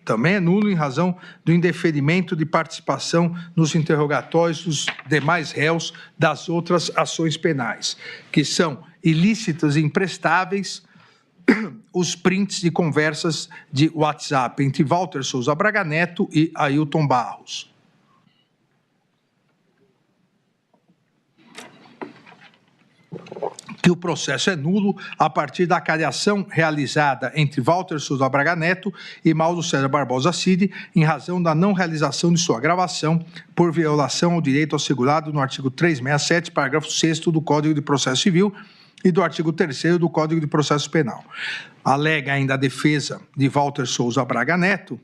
também é nulo em razão do indeferimento de participação nos interrogatórios dos demais réus das outras ações penais, que são ilícitas e imprestáveis os prints de conversas de WhatsApp entre Walter Souza Braga Neto e Ailton Barros. Que o processo é nulo a partir da cadeação realizada entre Walter Souza Braga Neto e Mauro César Barbosa Cid, em razão da não realização de sua gravação por violação ao direito assegurado no artigo 367, parágrafo 6º do Código de Processo Civil, e do artigo 3º do Código de Processo Penal. Alega ainda a defesa de Walter Souza Braga Neto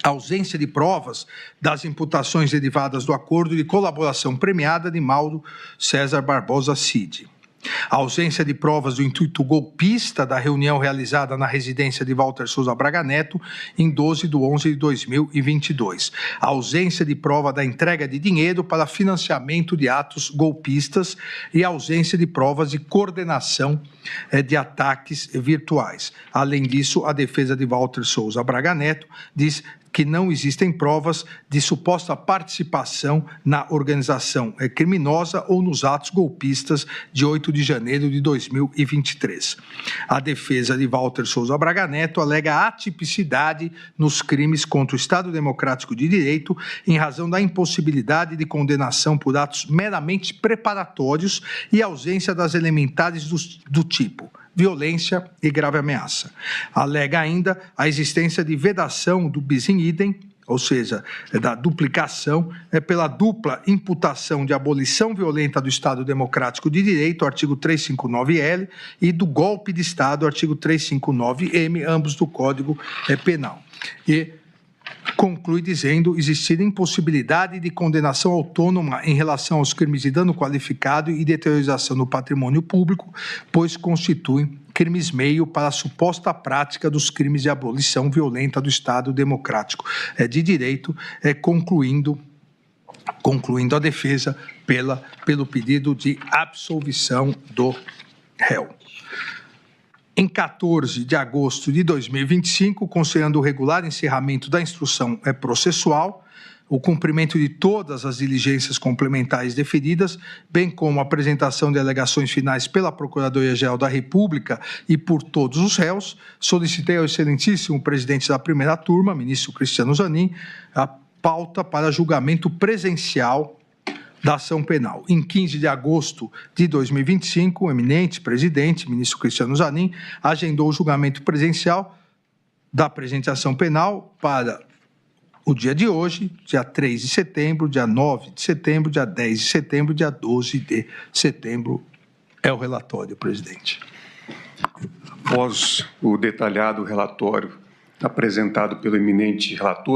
a ausência de provas das imputações derivadas do acordo de colaboração premiada de Mauro César Barbosa Cid. A ausência de provas do intuito golpista da reunião realizada na residência de Walter Souza Braga Neto em 12/11/2022. A ausência de prova da entrega de dinheiro para financiamento de atos golpistas e a ausência de provas de coordenação de ataques virtuais. Além disso, a defesa de Walter Souza Braga Neto diz que não existem provas de suposta participação na organização criminosa ou nos atos golpistas de 8 de janeiro de 2023. A defesa de Walter Souza Braga Neto alega atipicidade nos crimes contra o Estado Democrático de Direito em razão da impossibilidade de condenação por atos meramente preparatórios e ausência das elementares do tipo violência e grave ameaça. Alega ainda a existência de vedação do bis in idem ou seja, da duplicação, pela dupla imputação de abolição violenta do Estado Democrático de Direito, artigo 359-L, e do golpe de Estado, artigo 359-M, ambos do Código Penal. E conclui dizendo existir impossibilidade de condenação autônoma em relação aos crimes de dano qualificado e deteriorização do patrimônio público, pois constituem crimes meio para a suposta prática dos crimes de abolição violenta do Estado Democrático de Direito, concluindo a defesa pelo pedido de absolvição do réu. Em 14 de agosto de 2025, considerando o regular encerramento da instrução processual, o cumprimento de todas as diligências complementares deferidas, bem como a apresentação de alegações finais pela Procuradoria-Geral da República e por todos os réus, solicitei ao excelentíssimo presidente da primeira turma, ministro Cristiano Zanin, a pauta para julgamento presencial da ação penal. Em 15 de agosto de 2025, o eminente presidente, ministro Cristiano Zanin, agendou o julgamento presencial da apresentação penal para o dia de hoje, dia 3 de setembro, dia 9 de setembro, dia 10 de setembro, dia 12 de setembro. É o relatório, presidente. Após o detalhado relatório apresentado pelo eminente relator,